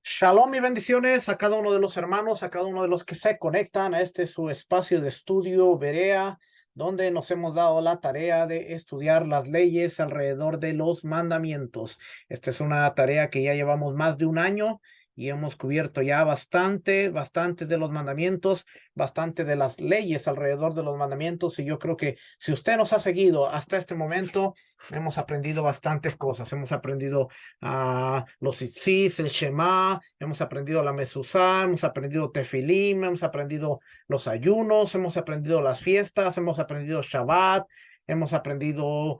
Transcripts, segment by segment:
Shalom y bendiciones a cada uno de los hermanos, a cada uno de los que se conectan a este su espacio de estudio, Berea, donde nos hemos dado la tarea de estudiar las leyes alrededor de los mandamientos. Esta es una tarea que ya llevamos más de un año y hemos cubierto ya bastante de los mandamientos, bastante de las leyes alrededor de los mandamientos. Y yo creo que si usted nos ha seguido hasta este momento, hemos aprendido bastantes cosas. Hemos aprendido los tzitzis, el Shema, hemos aprendido la Mezuzá, hemos aprendido Tefilim, hemos aprendido los ayunos, hemos aprendido las fiestas, hemos aprendido Shabbat, hemos aprendido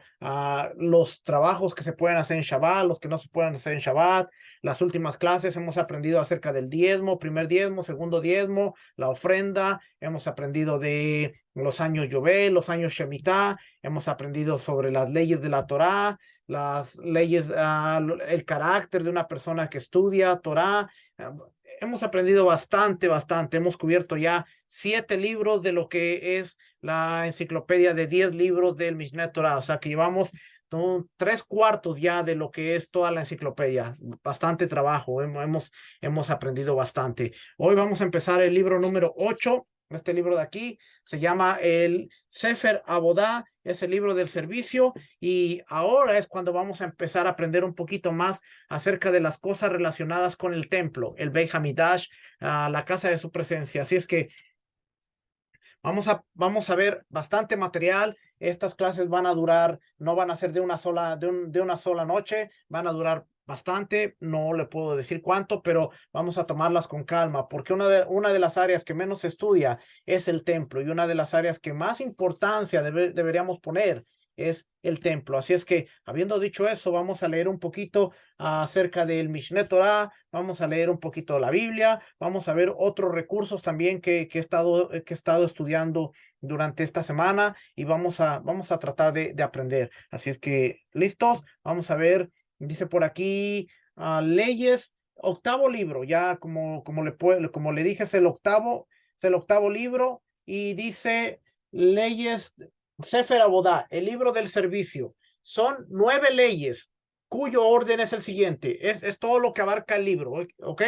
los trabajos que se pueden hacer en Shabbat, los que no se pueden hacer en Shabbat. Las últimas clases hemos aprendido acerca del diezmo, primer diezmo, segundo diezmo, la ofrenda, hemos aprendido de los años Yobel, los años Shemitah, hemos aprendido sobre las leyes de la Torá, las leyes, el carácter de una persona que estudia Torah. Hemos aprendido bastante. Hemos cubierto ya 7 libros de lo que es la enciclopedia de 10 libros del Mishneh Torah. O sea que llevamos 3/4 ya de lo que es toda la enciclopedia. Bastante trabajo. Hemos aprendido bastante. Hoy vamos a empezar el libro número 8. Este libro de aquí se llama el Sefer Abodá, es el libro del servicio, y ahora es cuando vamos a empezar a aprender un poquito más acerca de las cosas relacionadas con el templo, el Beit Hamidash, la casa de su presencia. Así es que vamos a ver bastante material. Estas clases van a durar, no van a ser de una sola noche, van a durar bastante, no le puedo decir cuánto, pero vamos a tomarlas con calma, porque una de las áreas que menos se estudia es el templo, y una de las áreas que más importancia deberíamos poner es el templo. Así es que, habiendo dicho eso, vamos a leer un poquito acerca del Mishneh Torah, vamos a leer un poquito la Biblia, vamos a ver otros recursos también que he estado estudiando durante esta semana, y vamos a tratar de aprender. Así es que, ¿listos? Vamos a ver, dice por aquí, leyes, octavo libro, ya como le dije, es el octavo libro, y dice leyes, Sefer Abodá, el libro del servicio. Son 9 leyes cuyo orden es el siguiente. Es todo lo que abarca el libro, ¿ok?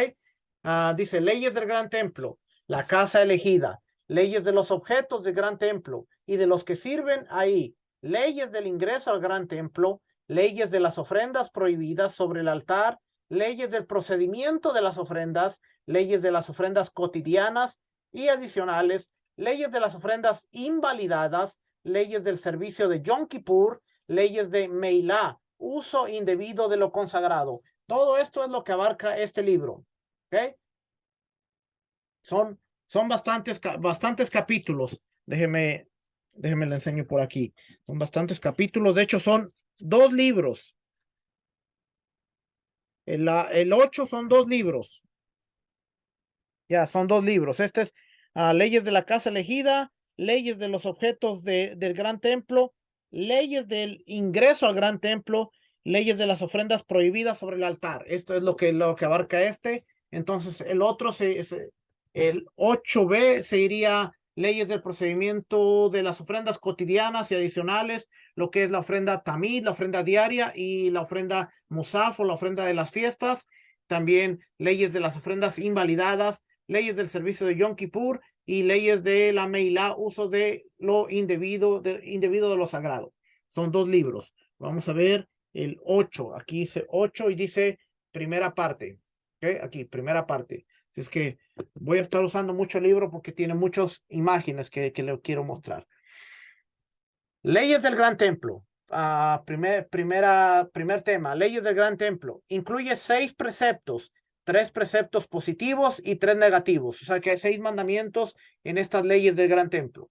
Dice leyes del gran templo, la casa elegida, leyes de los objetos del gran templo y de los que sirven ahí, leyes del ingreso al gran templo, leyes de las ofrendas prohibidas sobre el altar, leyes del procedimiento de las ofrendas, leyes de las ofrendas cotidianas y adicionales, leyes de las ofrendas invalidadas, leyes del servicio de Yom Kippur, leyes de Meilá, uso indebido de lo consagrado. Todo esto es lo que abarca este libro. ¿Ok? Son bastantes capítulos. Déjeme le enseño por aquí. Son bastantes capítulos. De hecho, son 2 libros. El 8 son 2 libros. Ya, son 2 libros. Este es leyes de la casa elegida, leyes de los objetos del gran templo, leyes del ingreso al gran templo, leyes de las ofrendas prohibidas sobre el altar. Esto es lo que abarca este. Entonces, el otro, el 8b se iría leyes del procedimiento de las ofrendas cotidianas y adicionales, lo que es la ofrenda tamid, la ofrenda diaria, y la ofrenda musaf o la ofrenda de las fiestas. También leyes de las ofrendas invalidadas, leyes del servicio de Yom Kippur y leyes de la Meilá, uso de lo indebido de lo sagrado. Son 2 libros. Vamos a ver el 8. Aquí dice 8 y dice primera parte. ¿Okay? Aquí, primera parte. Así es que voy a estar usando mucho el libro porque tiene muchas imágenes que le quiero mostrar. Leyes del Gran Templo. Primer tema, leyes del Gran Templo. Incluye 6 preceptos, 3 preceptos positivos y 3 negativos. O sea que hay 6 mandamientos en estas leyes del Gran Templo.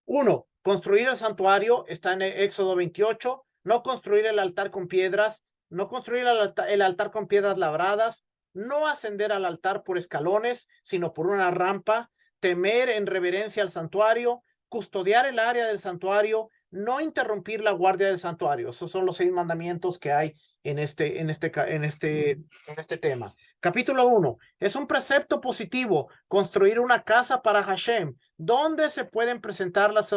1. Construir el santuario, está en Éxodo 28. No construir el altar con piedras, no construir el altar con piedras labradas, no ascender al altar por escalones, sino por una rampa, temer en reverencia al santuario, custodiar el área del santuario, no interrumpir la guardia del santuario. Esos son los 6 mandamientos que hay en este tema. Capítulo 1. Es un precepto positivo construir una casa para Hashem, donde se puedan presentar las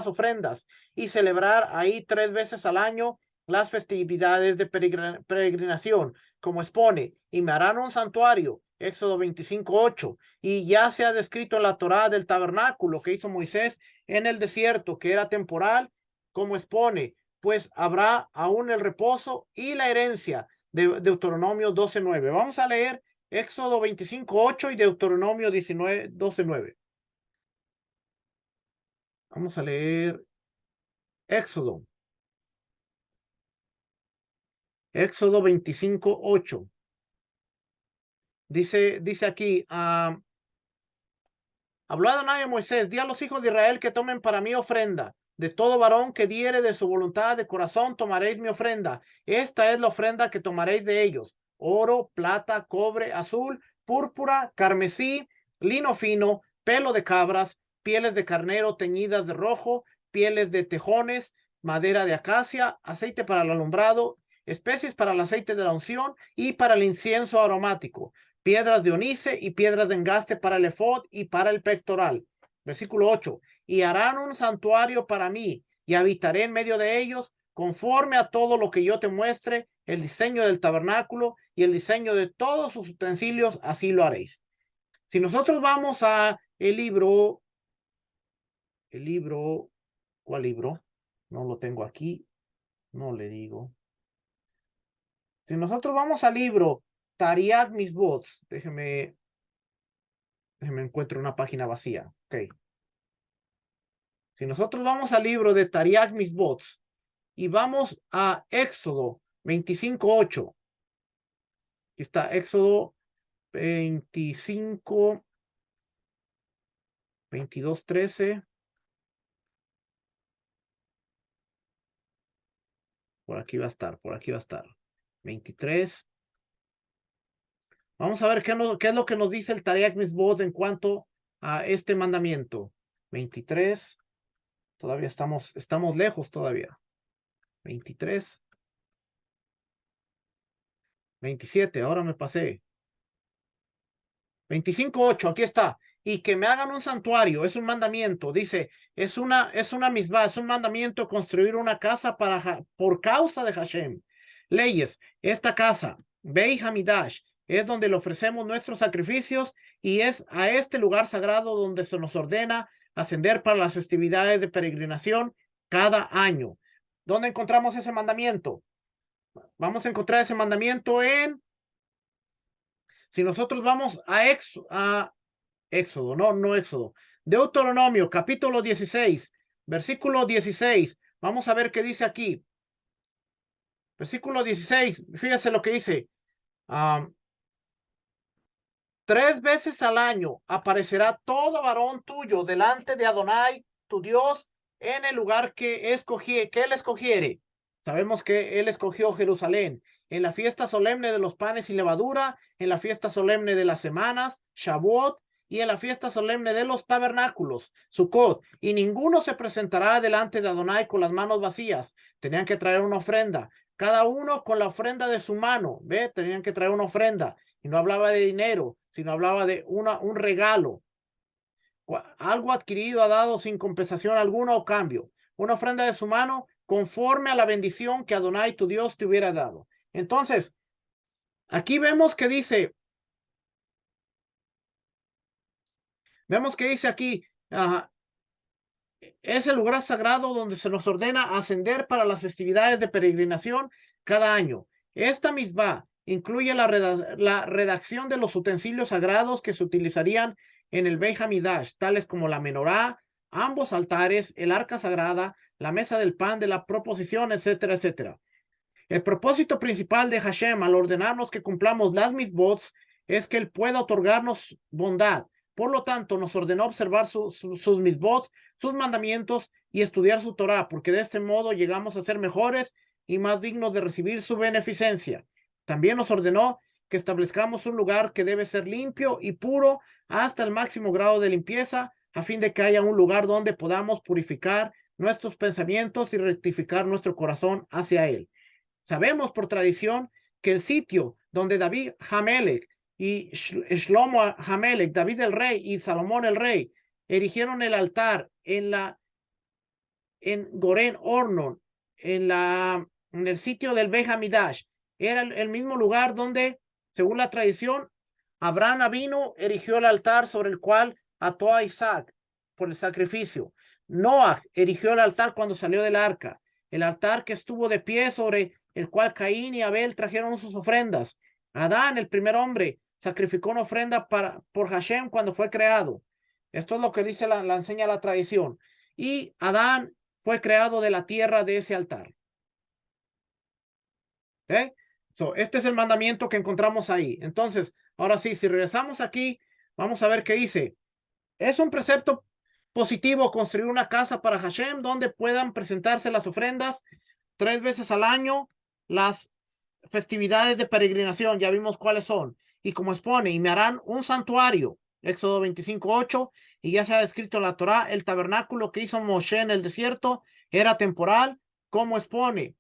ofrendas y celebrar ahí 3 veces al año las festividades de peregrinación, como expone, y me harán un santuario, Éxodo 25:8, y ya se ha descrito en la Torá del tabernáculo que hizo Moisés en el desierto, que era temporal, como expone, pues habrá aún el reposo y la herencia de Deuteronomio 12:9. Vamos a leer Éxodo 25:8 y Deuteronomio 12:9. Vamos a leer Éxodo. Éxodo 25:8. Dice aquí, habló Adonai a Moisés, di a los hijos de Israel que tomen para mí ofrenda. De todo varón que diere de su voluntad de corazón tomaréis mi ofrenda. Esta es la ofrenda que tomaréis de ellos: oro, plata, cobre, azul, púrpura, carmesí, lino fino, pelo de cabras, pieles de carnero teñidas de rojo, pieles de tejones, madera de acacia, aceite para el alumbrado, especies para el aceite de la unción y para el incienso aromático, piedras de onice y piedras de engaste para el efod y para el pectoral. Versículo 8. Y harán un santuario para mí, y habitaré en medio de ellos, conforme a todo lo que yo te muestre, el diseño del tabernáculo y el diseño de todos sus utensilios, así lo haréis. Si nosotros vamos a el libro, ¿cuál libro? No lo tengo aquí, no le digo. Si nosotros vamos al libro Tariag Misbot, déjeme encuentro una página vacía. Ok. Si nosotros vamos al libro de Tariag Misbot y vamos a Éxodo 25:8, aquí está Éxodo 25, 22:13. Por aquí va a estar, por aquí va a estar. 23. Vamos a ver qué es lo que nos dice el Tariag Misbot en cuanto a este mandamiento. 23. Todavía estamos lejos todavía. 23. 27, ahora me pasé. 25:8, aquí está. Y que me hagan un santuario, es un mandamiento. Dice, es una misma, es un mandamiento construir una casa por causa de Hashem. Leyes, esta casa, Beit Hamidash, es donde le ofrecemos nuestros sacrificios y es a este lugar sagrado donde se nos ordena ascender para las festividades de peregrinación cada año. ¿Dónde encontramos ese mandamiento? Vamos a encontrar ese mandamiento si nosotros vamos a Éxodo, no Éxodo, Deuteronomio, capítulo 16, versículo 16, vamos a ver qué dice aquí. Versículo 16, fíjese lo que dice. 3 veces al año aparecerá todo varón tuyo delante de Adonai, tu Dios, en el lugar que él escogiere. Sabemos que él escogió Jerusalén. En la fiesta solemne de los panes sin levadura, en la fiesta solemne de las semanas, Shavuot, y en la fiesta solemne de los tabernáculos, Sukkot. Y ninguno se presentará delante de Adonai con las manos vacías. Tenían que traer una ofrenda. Cada uno con la ofrenda de su mano. ¿Ve? Tenían que traer una ofrenda. Y no hablaba de dinero, sino hablaba de un regalo. Algo adquirido, ha dado sin compensación alguna o cambio. Una ofrenda de su mano conforme a la bendición que Adonai tu Dios te hubiera dado. Entonces, aquí vemos que dice aquí, es el lugar sagrado donde se nos ordena ascender para las festividades de peregrinación cada año. Esta misma incluye la redacción de los utensilios sagrados que se utilizarían en el Beit Hamidash, tales como la menorá, ambos altares, el arca sagrada, la mesa del pan de la proposición, etcétera, etcétera. El propósito principal de Hashem al ordenarnos que cumplamos las misbot es que él pueda otorgarnos bondad. Por lo tanto, nos ordenó observar sus misbot, sus mandamientos y estudiar su Torah, porque de este modo llegamos a ser mejores y más dignos de recibir su beneficencia. También nos ordenó que establezcamos un lugar que debe ser limpio y puro hasta el máximo grado de limpieza, a fin de que haya un lugar donde podamos purificar nuestros pensamientos y rectificar nuestro corazón hacia él. Sabemos por tradición que el sitio donde David Hamelech y Shlomo Hamelech, David el rey y Salomón el rey, erigieron el altar en Goren Ornon, en la en el sitio del Beit Hamidash. Era el mismo lugar donde, según la tradición, Abraham vino, erigió el altar sobre el cual ató a Isaac por el sacrificio. Noah erigió el altar cuando salió del arca, el altar que estuvo de pie sobre el cual Caín y Abel trajeron sus ofrendas. Adán, el primer hombre, sacrificó una ofrenda por Hashem cuando fue creado. Esto es lo que dice la enseña la tradición. Y Adán fue creado de la tierra de ese altar. ¿Okay? Este es el mandamiento que encontramos ahí. Entonces, ahora sí, si regresamos aquí, vamos a ver qué dice. Es un precepto positivo construir una casa para Hashem donde puedan presentarse las ofrendas 3 veces al año, las festividades de peregrinación, ya vimos cuáles son. Y como expone, y me harán un santuario, Éxodo 25:8, y ya se ha descrito en la Torá, el tabernáculo que hizo Moshe en el desierto era temporal, como expone.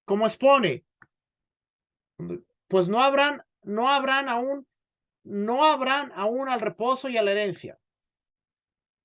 Como expone, pues no habrán aún al reposo y a la herencia.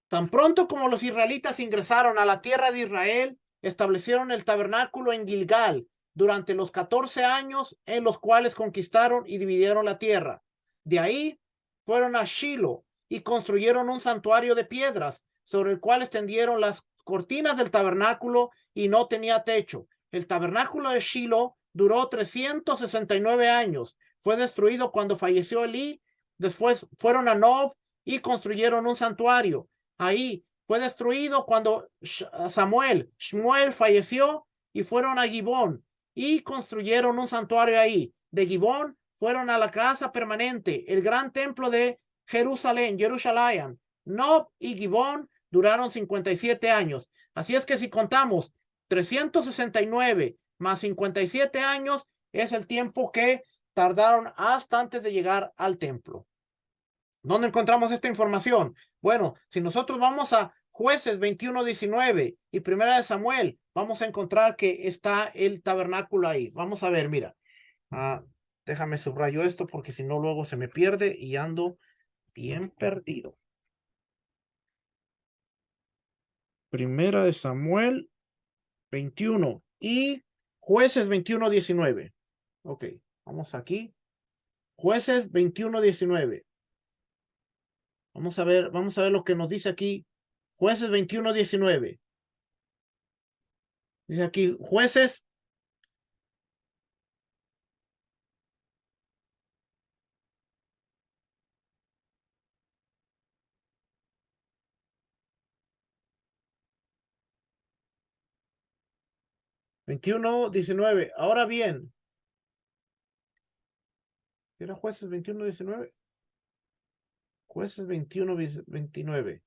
Tan pronto como los israelitas ingresaron a la tierra de Israel, establecieron el tabernáculo en Gilgal durante los 14 años en los cuales conquistaron y dividieron la tierra. De ahí fueron a Shiloh y construyeron un santuario de piedras sobre el cual extendieron las cortinas del tabernáculo y no tenía techo. El tabernáculo de Shiloh duró 369 años. Fue destruido cuando falleció Elí. Después fueron a Nob y construyeron un santuario. Ahí fue destruido cuando Shmuel falleció y fueron a Gibón y construyeron un santuario ahí. De Gibón fueron a la casa permanente, el gran templo de Jerusalén. Nob y Gibón duraron 57 años. Así es que si contamos 369 más 57 años, es el tiempo que tardaron hasta antes de llegar al templo. ¿Dónde encontramos esta información? Bueno, si nosotros vamos a Jueces 21:19 y Primera de Samuel, vamos a encontrar que está el tabernáculo ahí. Vamos a ver, mira. Déjame subrayo esto porque si no luego se me pierde y ando bien perdido. Primera de Samuel 21 y Jueces 21:19. Ok, vamos aquí. Jueces 21:19. Vamos a ver lo que nos dice aquí. Jueces 21:19. Dice aquí, Jueces. Veintiuno 19. Ahora bien, ¿era Jueces 21:19? Jueces 21:29.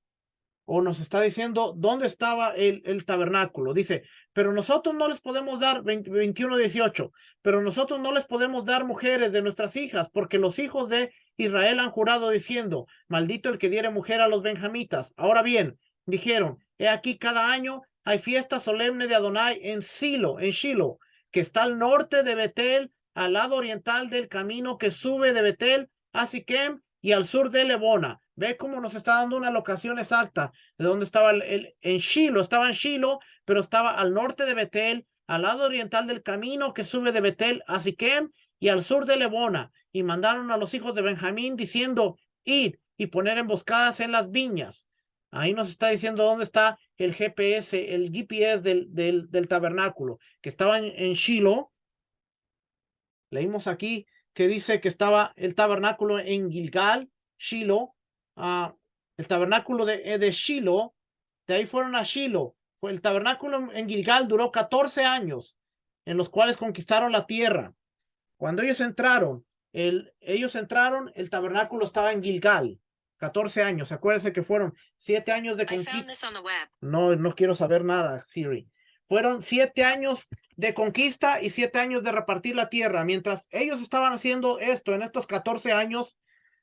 O nos está diciendo dónde estaba el tabernáculo. Dice, pero nosotros no les podemos dar, 21:18, pero nosotros no les podemos dar mujeres de nuestras hijas, porque los hijos de Israel han jurado diciendo, maldito el que diere mujer a los benjamitas. Ahora bien, dijeron, he aquí cada año hay fiesta solemne de Adonai en Shiloh, que está al norte de Betel, al lado oriental del camino que sube de Betel a Siquem y al sur de Lebona. Ve cómo nos está dando una locación exacta de dónde estaba en Shiloh. Estaba en Shiloh, pero estaba al norte de Betel, al lado oriental del camino que sube de Betel a Siquem y al sur de Lebona. Y mandaron a los hijos de Benjamín diciendo, id y poner emboscadas en las viñas. Ahí nos está diciendo dónde está el GPS, el GPS del tabernáculo, que estaba en Shiloh. Leímos aquí que dice que estaba el tabernáculo en Gilgal, Shiloh. El tabernáculo de Shiloh, de ahí fueron a Shiloh. El tabernáculo en Gilgal duró 14 años, en los cuales conquistaron la tierra. Cuando ellos entraron, el tabernáculo estaba en Gilgal. 14 años. Acuérdense que fueron 7 años de conquista. No quiero saber nada, Siri. Fueron 7 años de conquista y 7 años de repartir la tierra. Mientras ellos estaban haciendo esto, en estos 14 años,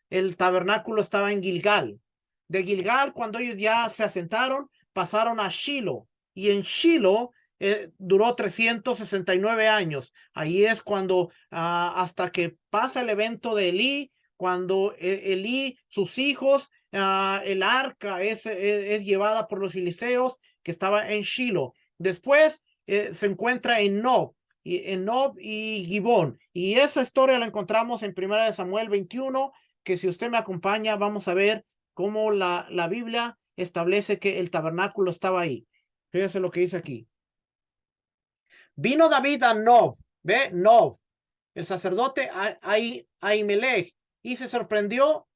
el tabernáculo estaba en Gilgal. De Gilgal, cuando ellos ya se asentaron, pasaron a Shiloh. Y en Shiloh duró 369 años. Ahí es cuando, hasta que pasa el evento de Elí, cuando Elí, sus hijos, el arca es llevada por los filisteos que estaba en Shiloh. Después se encuentra en Nob y Gibón. Y esa historia la encontramos en 1 Samuel 21, que si usted me acompaña, vamos a ver cómo la Biblia establece que el tabernáculo estaba ahí. Fíjese lo que dice aquí. Vino David a Nob, ¿ve? Nob, el sacerdote Ahimelech, y se sorprendió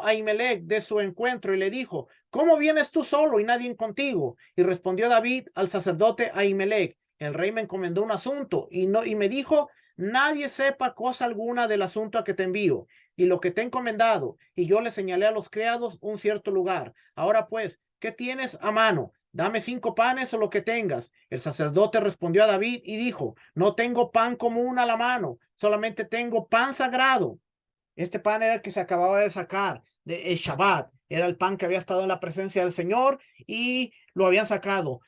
Ahimelech de su encuentro y le dijo: ¿cómo vienes tú solo y nadie contigo? Y respondió David al sacerdote Ahimelech: el rey me encomendó un asunto y me dijo: nadie sepa cosa alguna del asunto a que te envío y lo que te he encomendado. Y yo le señalé a los criados un cierto lugar. Ahora pues, ¿qué tienes a mano? Dame 5 panes o lo que tengas. El sacerdote respondió a David y dijo: no tengo pan común a la mano, solamente tengo pan sagrado. Este pan era el que se acababa de sacar de el Shabbat. Era el pan que había estado en la presencia del Señor y lo habían sacado.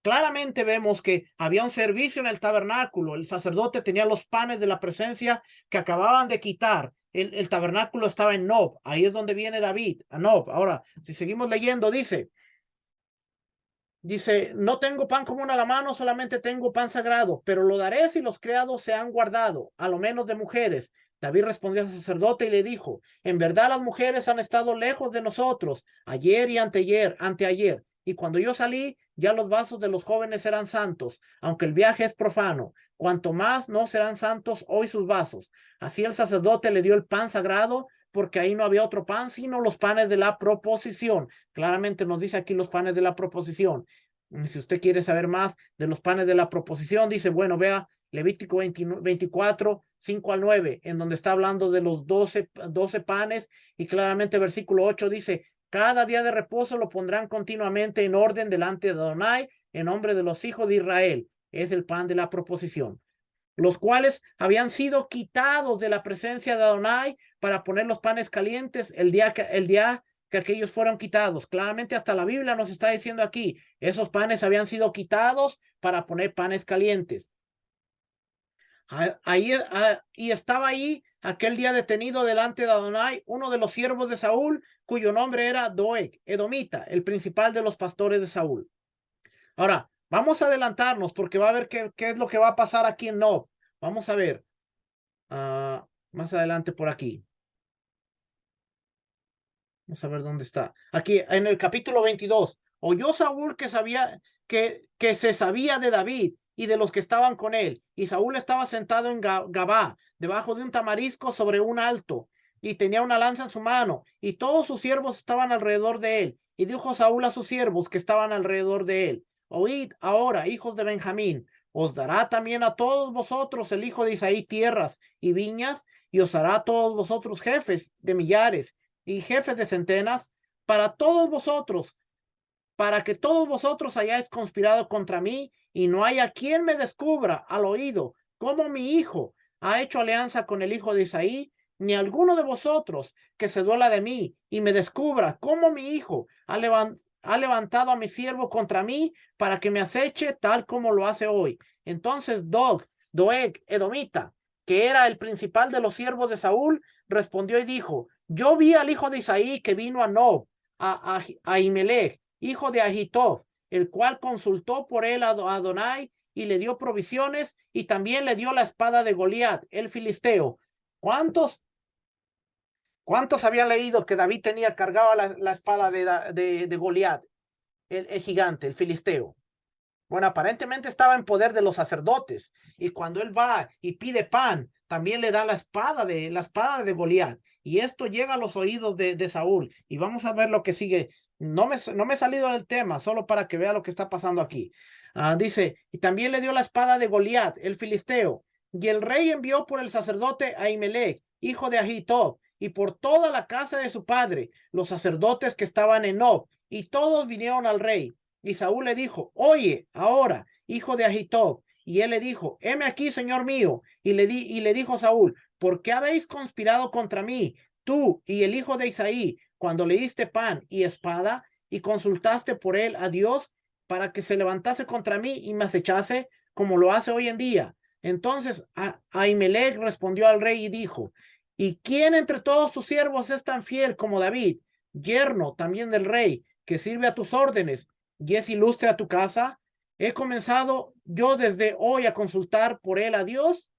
Claramente vemos que había un servicio en el tabernáculo. El sacerdote tenía los panes de la presencia que acababan de quitar. El tabernáculo estaba en Nob. Ahí es donde viene David, a Nob. Ahora, si seguimos leyendo, dice, no tengo pan común a la mano, solamente tengo pan sagrado, pero lo daré si los criados se han guardado, a lo menos de mujeres. David respondió al sacerdote y le dijo: en verdad las mujeres han estado lejos de nosotros ayer y anteayer, y cuando yo salí, ya los vasos de los jóvenes eran santos, aunque el viaje es profano. Cuanto más no serán santos hoy sus vasos. Así el sacerdote le dio el pan sagrado, porque ahí no había otro pan, sino los panes de la proposición. Claramente nos dice aquí los panes de la proposición. Si usted quiere saber más de los panes de la proposición, dice, bueno, vea Levítico 24, 5 al 9, en donde está hablando de los 12 panes, y claramente versículo 8 dice: cada día de reposo lo pondrán continuamente en orden delante de Adonai, en nombre de los hijos de Israel. Es el pan de la proposición, los cuales habían sido quitados de la presencia de Adonai para poner los panes calientes el día que aquellos fueron quitados. Claramente hasta la Biblia nos está diciendo aquí, esos panes habían sido quitados para poner panes calientes. Y estaba ahí aquel día detenido delante de Adonai uno de los siervos de Saúl, cuyo nombre era Doeg, edomita, el principal de los pastores de Saúl. Ahora, vamos a adelantarnos porque va a ver qué es lo que va a pasar aquí en Nob. Vamos a ver más adelante por aquí. Vamos a ver dónde está. Aquí en el capítulo 22. Oyó Saúl que se sabía de David y de los que estaban con él. Y Saúl estaba sentado en Gabá, debajo de un tamarisco sobre un alto, y tenía una lanza en su mano, y todos sus siervos estaban alrededor de él. Y dijo Saúl a sus siervos que estaban alrededor de él: oíd ahora, hijos de Benjamín, os dará también a todos vosotros el hijo de Isaí tierras y viñas, y os hará a todos vosotros jefes de millares y jefes de centenas, para que todos vosotros hayáis conspirado contra mí, y no haya quien me descubra al oído cómo mi hijo ha hecho alianza con el hijo de Isaí, ni alguno de vosotros que se duela de mí y me descubra cómo mi hijo ha levantado a mi siervo contra mí para que me aceche tal como lo hace hoy. Entonces Doeg, edomita, que era el principal de los siervos de Saúl, respondió y dijo: yo vi al hijo de Isaí que vino a Nob, a Ahimelech, hijo de Ahitob, el cual consultó por él a Adonai y le dio provisiones, y también le dio la espada de Goliat, el filisteo. ¿Cuántos habían leído que David cargaba la espada de Goliat, el gigante, el filisteo? Bueno, aparentemente estaba en poder de los sacerdotes, y cuando él va y pide pan, también le da la espada de Goliat, y esto llega a los oídos de Saúl. Y vamos a ver lo que sigue. No me he salido del tema, solo para que vea lo que está pasando aquí. Dice: y también le dio la espada de Goliat, el filisteo, y el rey envió por el sacerdote Ahimelech, hijo de Ahitob, y por toda la casa de su padre, los sacerdotes que estaban en Nob, y todos vinieron al rey. Y Saúl le dijo: oye ahora, hijo de Ahitob. Y él le dijo: heme aquí, señor mío. Y le dijo Saúl: ¿por qué habéis conspirado contra mí, tú y el hijo de Isaí, cuando le diste pan y espada, y consultaste por él a Dios para que se levantase contra mí y me acechase, como lo hace hoy en día? Entonces Ahimelech respondió al rey y dijo: ¿Y quién entre todos tus siervos es tan fiel como David, yerno también del rey, que sirve a tus órdenes y es ilustre a tu casa? He comenzado yo desde hoy a consultar por él a Dios.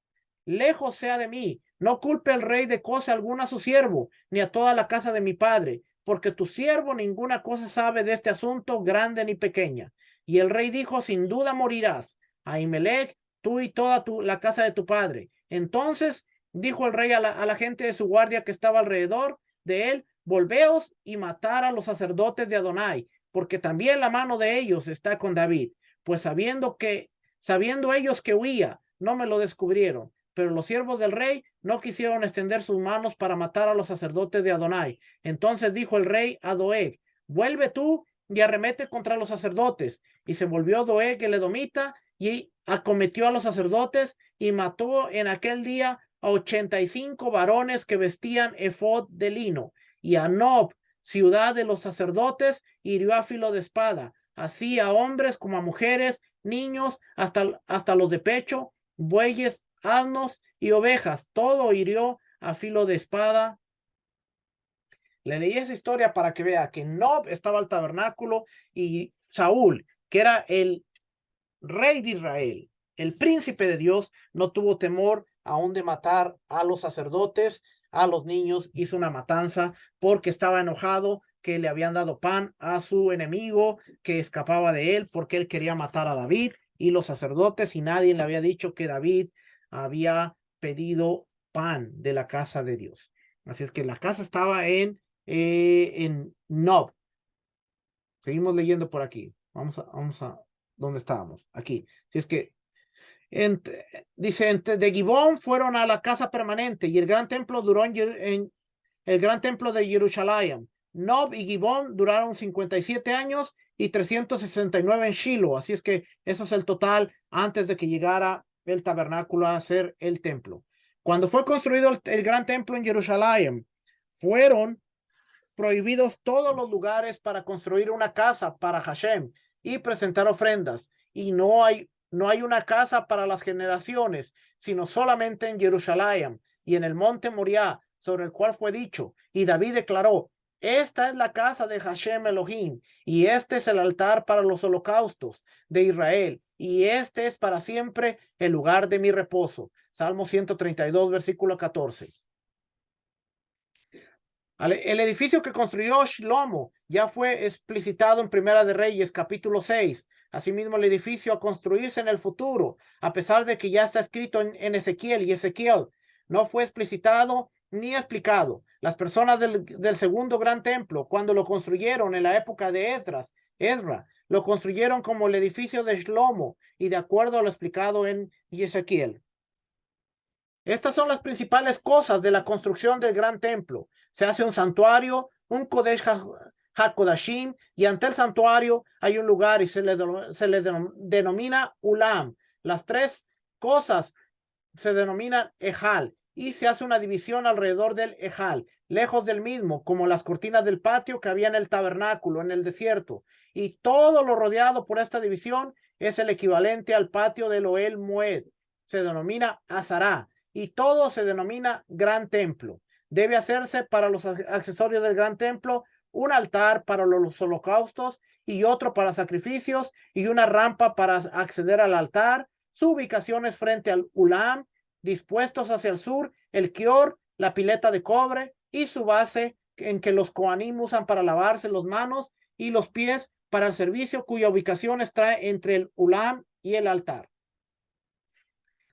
Lejos sea de mí, no culpe el rey de cosa alguna a su siervo, ni a toda la casa de mi padre, porque tu siervo ninguna cosa sabe de este asunto, grande ni pequeña. Y el rey dijo, sin duda morirás, Ahimelech, tú y toda la casa de tu padre. Entonces dijo el rey a la gente de su guardia que estaba alrededor de él, volveos y matar a los sacerdotes de Adonai, porque también la mano de ellos está con David. Pues sabiendo ellos que huía, no me lo descubrieron. Pero los siervos del rey no quisieron extender sus manos para matar a los sacerdotes de Adonai. Entonces dijo el rey a Doeg, vuelve tú y arremete contra los sacerdotes. Y se volvió Doeg el edomita y acometió a los sacerdotes y mató en aquel día a 85 varones que vestían efod de lino. Y a Nob, ciudad de los sacerdotes, hirió a filo de espada, así a hombres como a mujeres, niños, hasta los de pecho, bueyes, asnos y ovejas, todo hirió a filo de espada. Le leí esa historia para que vea que Nob estaba al tabernáculo y Saúl, que era el rey de Israel, el príncipe de Dios, no tuvo temor aún de matar a los sacerdotes, a los niños, hizo una matanza porque estaba enojado que le habían dado pan a su enemigo que escapaba de él porque él quería matar a David y los sacerdotes y nadie le había dicho que David había pedido pan de la casa de Dios. Así es que la casa estaba en Nob. Seguimos leyendo por aquí. Vamos a ¿dónde estábamos? Aquí. Si es que dice, de Gibón fueron a la casa permanente y el gran templo duró en el gran templo de Jerusalén. Nob y Gibón duraron 57 años y 369 en Shiloh. Así es que eso es el total antes de que llegara el tabernáculo a ser el templo. Cuando fue construido el gran templo en Jerusalén, fueron prohibidos todos los lugares para construir una casa para Hashem y presentar ofrendas. Y no hay una casa para las generaciones, sino solamente en Jerusalén y en el monte Moriah, sobre el cual fue dicho. Y David declaró, esta es la casa de Hashem Elohim, y este es el altar para los holocaustos de Israel, y este es para siempre el lugar de mi reposo. Salmo 132, versículo 14. El edificio que construyó Shlomo ya fue explicitado en Primera de Reyes, capítulo 6. Asimismo, el edificio a construirse en el futuro, a pesar de que ya está escrito en Ezequiel y Ezequiel, no fue explicitado ni explicado. Las personas del segundo gran templo, cuando lo construyeron en la época de Ezra, lo construyeron como el edificio de Shlomo y de acuerdo a lo explicado en Ezequiel. Estas son las principales cosas de la construcción del gran templo. Se hace un santuario, un Kodesh HaKodashim, y ante el santuario hay un lugar y se le denomina Ulam. Las tres cosas se denominan Ejal y se hace una división alrededor del Ejal, lejos del mismo, como las cortinas del patio que había en el tabernáculo, en el desierto. Y todo lo rodeado por esta división es el equivalente al patio del Ohel Moed. Se denomina Azará y todo se denomina gran templo. Debe hacerse para los accesorios del gran templo un altar para los holocaustos y otro para sacrificios y una rampa para acceder al altar. Su ubicación es frente al Ulam, dispuestos hacia el sur, el Kior, la pileta de cobre y su base en que los Kohanim usan para lavarse las manos y los pies para el servicio, cuya ubicación está entre el Ulam y el altar.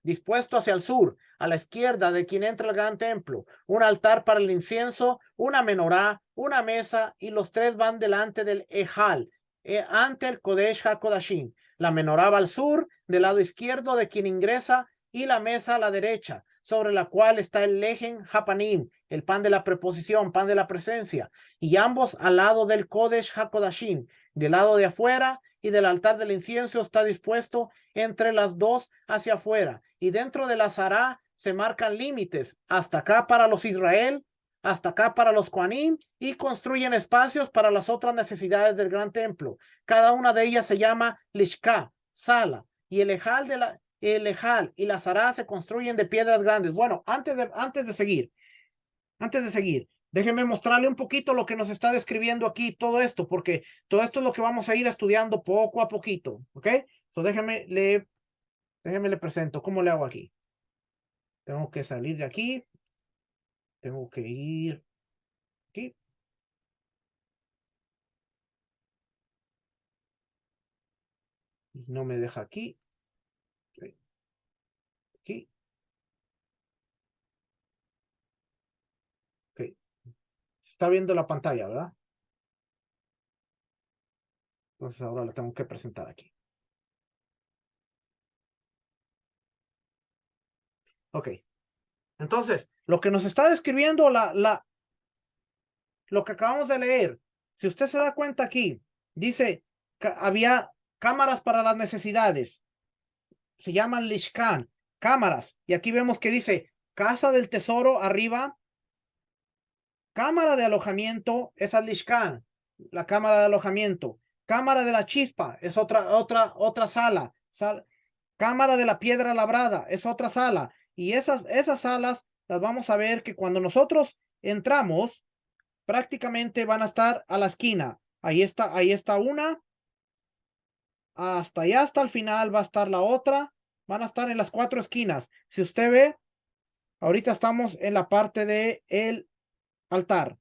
Dispuesto hacia el sur, a la izquierda de quien entra el gran templo, un altar para el incienso, una menorá, una mesa, y los tres van delante del Ejal, ante el Kodesh HaKodashim. La menorá va al sur, del lado izquierdo de quien ingresa, y la mesa a la derecha, sobre la cual está el Lejen Hapanim, el pan de la preposición, pan de la presencia, y ambos al lado del Kodesh HaKodashim. Del lado de afuera y del altar del incienso está dispuesto entre las dos hacia afuera, y dentro de la Sará se marcan límites, hasta acá para los Israel, hasta acá para los Kohanim, y construyen espacios para las otras necesidades del gran templo. Cada una de ellas se llama Lishka, sala, y el Ejal y la Sará se construyen de piedras grandes. Bueno, antes de seguir, antes de seguir, déjeme mostrarle un poquito lo que nos está describiendo aquí todo esto, porque todo esto es lo que vamos a ir estudiando poco a poquito, ¿ok? Entonces déjeme le presento. ¿Cómo le hago aquí? Tengo que salir de aquí. Tengo que ir aquí. Y no me deja aquí. Ok, aquí. Ok. Se está viendo la pantalla, ¿verdad? Entonces ahora la tengo que presentar aquí. Ok. Entonces, lo que nos está describiendo lo que acabamos de leer, si usted se da cuenta aquí, dice que había cámaras para las necesidades, se llaman Lishkan, cámaras, y aquí vemos que dice casa del tesoro arriba, cámara de alojamiento, esa es Lishkan, la cámara de alojamiento, cámara de la chispa, es otra sala, cámara de la piedra labrada, es otra sala, y esas salas las vamos a ver que cuando nosotros entramos, prácticamente van a estar a la esquina. Ahí está una, hasta allá, hasta el final va a estar la otra, van a estar en las cuatro esquinas. Si usted ve, ahorita estamos en la parte de el altar.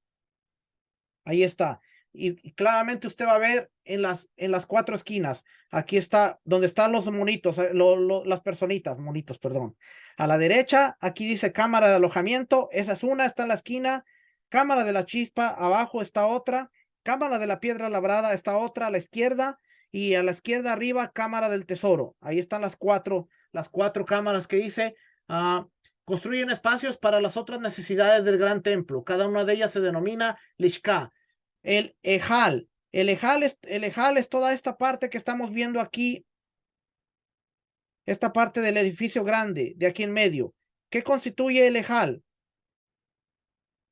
Ahí está. Y claramente usted va a ver en las cuatro esquinas. Aquí está donde están los monitos, las personitas, monitos, perdón. A la derecha, aquí dice cámara de alojamiento. Esa es una, está en la esquina. Cámara de la chispa, abajo está otra. Cámara de la piedra labrada, está otra a la izquierda. Y a la izquierda arriba, cámara del tesoro. Ahí están las cuatro cámaras que dice. Construyen espacios para las otras necesidades del gran templo. Cada una de ellas se denomina Lishka. El Ejal. El Ejal es toda esta parte que estamos viendo aquí, esta parte del edificio grande de aquí en medio. ¿Qué constituye el Ejal?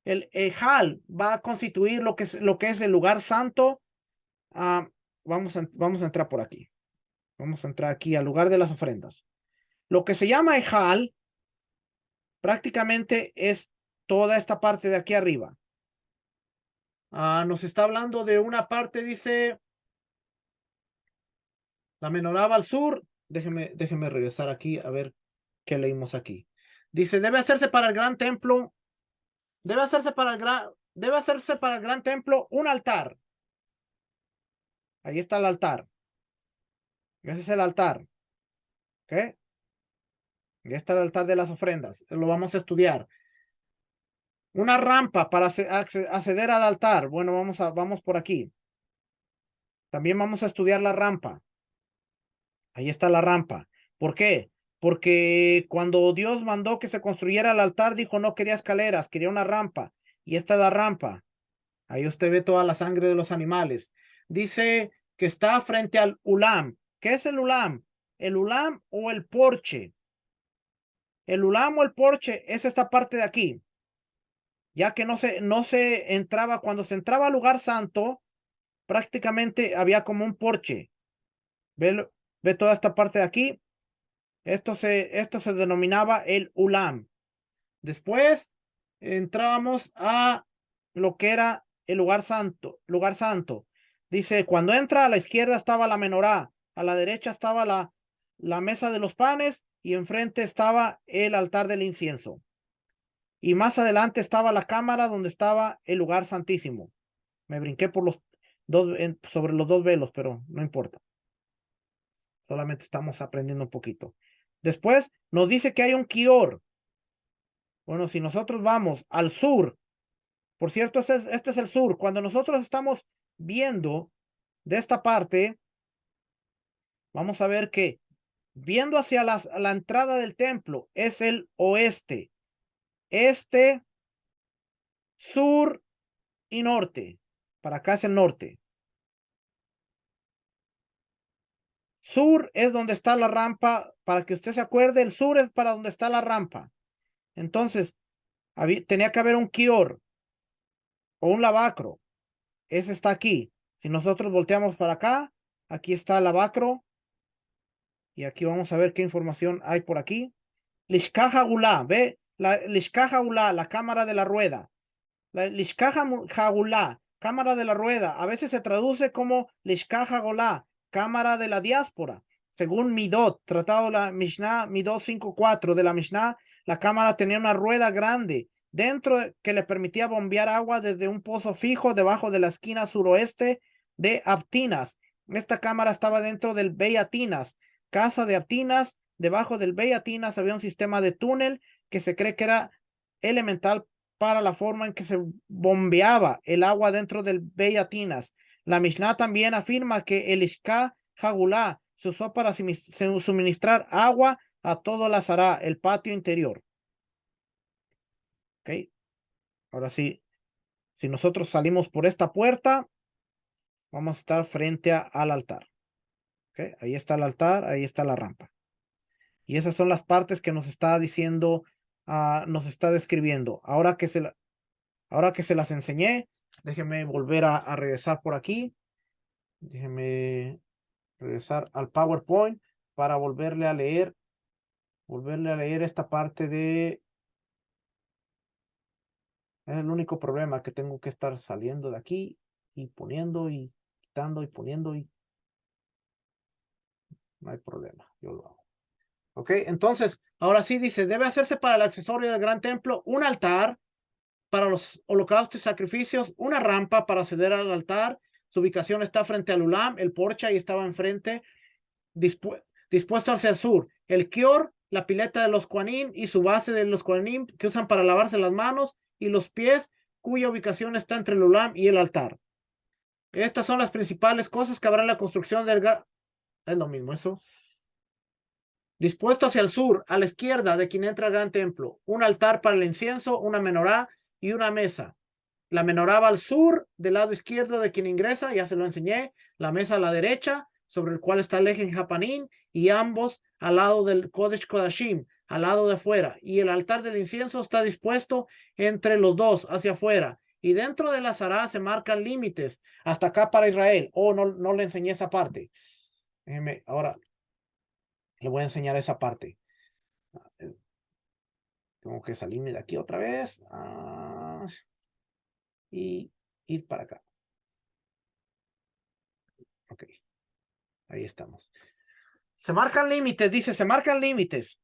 El Ejal va a constituir lo que es el lugar santo. Vamos a entrar por aquí. Vamos a entrar aquí al lugar de las ofrendas. Lo que se llama Ejal prácticamente es toda esta parte de aquí arriba. Nos está hablando de una parte, dice, la menorá va al sur. Déjeme regresar aquí a ver qué leímos aquí. Dice, debe hacerse para el gran templo, debe hacerse para el gran templo un altar. Ahí está el altar. Ese es el altar. ¿Ok? Ahí está el altar de las ofrendas. Lo vamos a estudiar. Una rampa para acceder al altar. Bueno, vamos por aquí. También vamos a estudiar la rampa. Ahí está la rampa. ¿Por qué? Porque cuando Dios mandó que se construyera el altar, dijo no quería escaleras, quería una rampa. Y esta es la rampa. Ahí usted ve toda la sangre de los animales. Dice que está frente al ulam. ¿Qué es el ulam? El ulam o el porche. El ulam o el porche es esta parte de aquí. Ya que no se entraba, cuando se entraba al lugar santo, prácticamente había como un porche. Ve toda esta parte de aquí. Esto se denominaba el ulam. Después entrábamos a lo que era el lugar santo, lugar santo. Dice, cuando entra a la izquierda estaba la menorá, a la derecha estaba la mesa de los panes y enfrente estaba el altar del incienso. Y más adelante estaba la cámara donde estaba el lugar santísimo. Me brinqué por sobre los dos velos, pero no importa. Solamente estamos aprendiendo un poquito. Después nos dice que hay un kior. Bueno, si nosotros vamos al sur, por cierto, este es el sur. Cuando nosotros estamos viendo de esta parte, vamos a ver que viendo hacia la entrada del templo es el oeste, este, sur y norte. Para acá es el norte. Sur es donde está la rampa. Para que usted se acuerde, el sur es para donde está la rampa. Entonces, tenía que haber un kior o un lavacro. Ese está aquí. Si nosotros volteamos para acá, aquí está el lavacro. Y aquí vamos a ver qué información hay por aquí. Lishkaha Gulá, ve, la Lishkaha Gulá, la cámara de la rueda. La Lishka Hagulá, cámara de la rueda, a veces se traduce como Lishka Hagolá, cámara de la diáspora. Según Midot, tratado la Mishnah, Midot 5.4 de la Mishnah, la cámara tenía una rueda grande dentro que le permitía bombear agua desde un pozo fijo debajo de la esquina suroeste de Abtinas. Esta cámara estaba dentro del Bey Atinas, casa de Abtinas. Debajo del Bey Atinas había un sistema de túnel que se cree que era elemental para la forma en que se bombeaba el agua dentro del Bey Atinas. La Mishnah también afirma que el Ishka Hagulá se usó para suministrar agua a todo la Zara, el patio interior. Ok, ahora sí, si nosotros salimos por esta puerta, vamos a estar frente al altar. Okay, ahí está el altar, ahí está la rampa. Y esas son las partes que nos está diciendo, nos está describiendo. Ahora que se las enseñé, déjenme volver a regresar por aquí. Déjenme regresar al PowerPoint para volverle a leer esta parte de... Es el único problema que tengo que estar saliendo de aquí y poniendo y quitando y poniendo y no hay problema, yo lo hago. Ok, entonces, ahora sí dice, debe hacerse para el accesorio del gran templo un altar para los holocaustos y sacrificios, una rampa para acceder al altar. Su ubicación está frente al Ulam, el porche ahí estaba enfrente, dispuesto hacia el sur. El Kior, la pileta de los Kohanim y su base de los Kohanim que usan para lavarse las manos y los pies, cuya ubicación está entre el Ulam y el altar. Estas son las principales cosas que habrá en la construcción del... Es lo mismo eso. Dispuesto hacia el sur, a la izquierda de quien entra al gran templo, un altar para el incienso, una menorá y una mesa. La menorá va al sur, del lado izquierdo de quien ingresa, ya se lo enseñé, la mesa a la derecha, sobre el cual está el eje en Japanín, y ambos al lado del Kodesh Kodashim, al lado de afuera. Y el altar del incienso está dispuesto entre los dos, hacia afuera. Y dentro de la Zara se marcan límites, hasta acá para Israel. No le enseñé esa parte. Ahora le voy a enseñar esa parte. Tengo que salirme de aquí otra vez. Y ir para acá. Ok. Ahí estamos. Se marcan límites, dice, se marcan límites.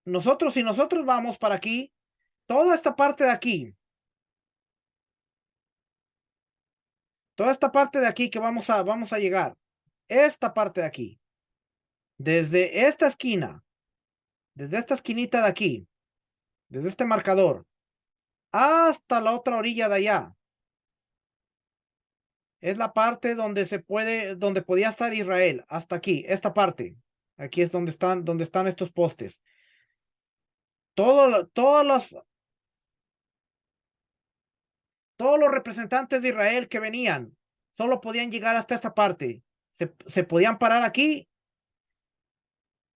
Si nosotros vamos para aquí, toda esta parte de aquí, toda esta parte de aquí que vamos a llegar, esta parte de aquí, desde esta esquina, desde esta esquinita de aquí, desde este marcador, hasta la otra orilla de allá, es la parte donde podía estar Israel, hasta aquí, esta parte. Aquí es donde están estos postes. Todos los representantes de Israel que venían solo podían llegar hasta esta parte. Se podían parar aquí,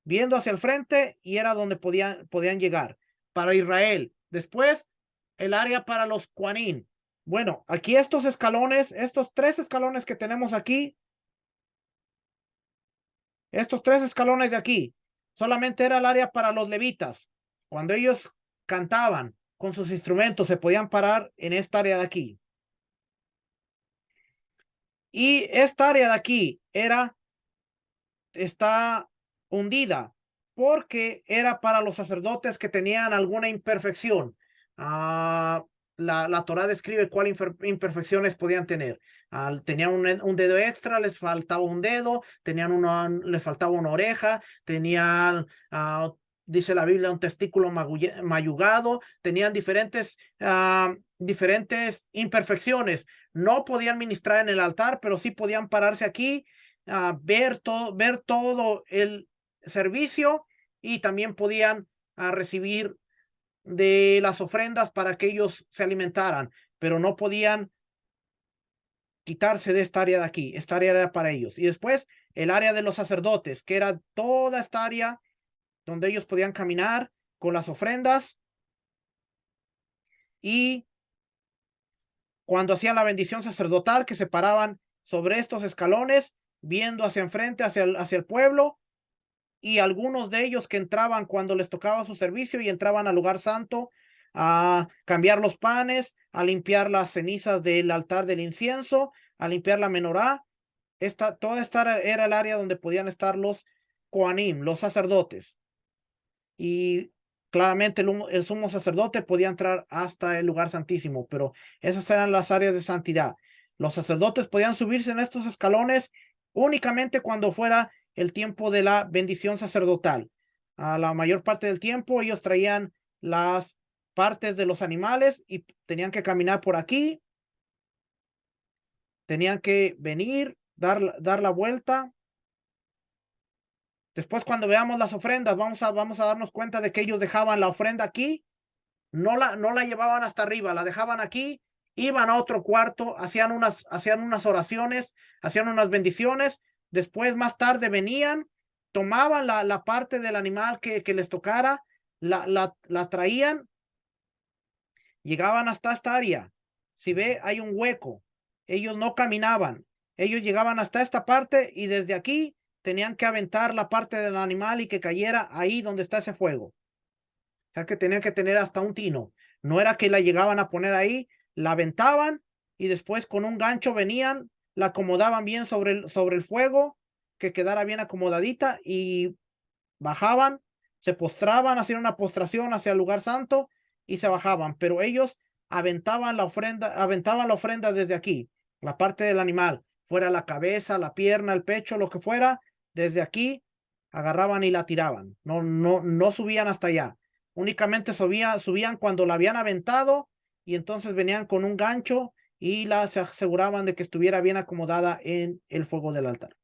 viendo hacia el frente, y era donde podían llegar. Para Israel. Después, el área para los Kohanim. Bueno, aquí estos escalones, estos 3 escalones que tenemos aquí, estos 3 escalones de aquí, solamente era el área para los levitas. Cuando ellos cantaban con sus instrumentos, se podían parar en esta área de aquí. Y esta área de aquí está hundida porque era para los sacerdotes que tenían alguna imperfección. La Torá describe cuáles imperfecciones podían tener. Tenían un dedo extra, les faltaba un dedo, les faltaba una oreja, tenían, dice la Biblia, un testículo mayugado, tenían diferentes imperfecciones. No podían ministrar en el altar, pero sí podían pararse aquí, ver todo el servicio, y también podían recibir de las ofrendas para que ellos se alimentaran, pero no podían quitarse de esta área de aquí. Esta área era para ellos. Y después el área de los sacerdotes, que era toda esta área donde ellos podían caminar con las ofrendas, y cuando hacían la bendición sacerdotal, que se paraban sobre estos escalones, viendo hacia enfrente, hacia el pueblo, y algunos de ellos que entraban cuando les tocaba su servicio y entraban al lugar santo, a cambiar los panes, a limpiar las cenizas del altar del incienso, a limpiar la menorá. Toda esta era el área donde podían estar los Kohanim, los sacerdotes. Y claramente el sumo sacerdote podía entrar hasta el lugar santísimo, pero esas eran las áreas de santidad. Los sacerdotes podían subirse en estos escalones únicamente cuando fuera el tiempo de la bendición sacerdotal. A la mayor parte del tiempo ellos traían las partes de los animales y tenían que caminar por aquí, tenían que venir, dar la vuelta. Después, cuando veamos las ofrendas, vamos a darnos cuenta de que ellos dejaban la ofrenda aquí, no la llevaban hasta arriba, la dejaban aquí, iban a otro cuarto, hacían unas oraciones, hacían unas bendiciones. Después, más tarde, venían, tomaban la parte del animal que les tocara, la traían, llegaban hasta esta área. Si ve, hay un hueco. Ellos no caminaban. Ellos llegaban hasta esta parte y desde aquí tenían que aventar la parte del animal y que cayera ahí donde está ese fuego. O sea que tenían que tener hasta un tino. No era que la llegaban a poner ahí, la aventaban y después con un gancho venían, la acomodaban bien sobre el fuego, que quedara bien acomodadita y bajaban, se postraban, hacían una postración hacia el lugar santo y se bajaban, pero ellos aventaban la ofrenda desde aquí, la parte del animal, fuera la cabeza, la pierna, el pecho, lo que fuera, desde aquí agarraban y la tiraban. No subían hasta allá. Únicamente subían cuando la habían aventado y entonces venían con un gancho y se aseguraban de que estuviera bien acomodada en el fuego del altar.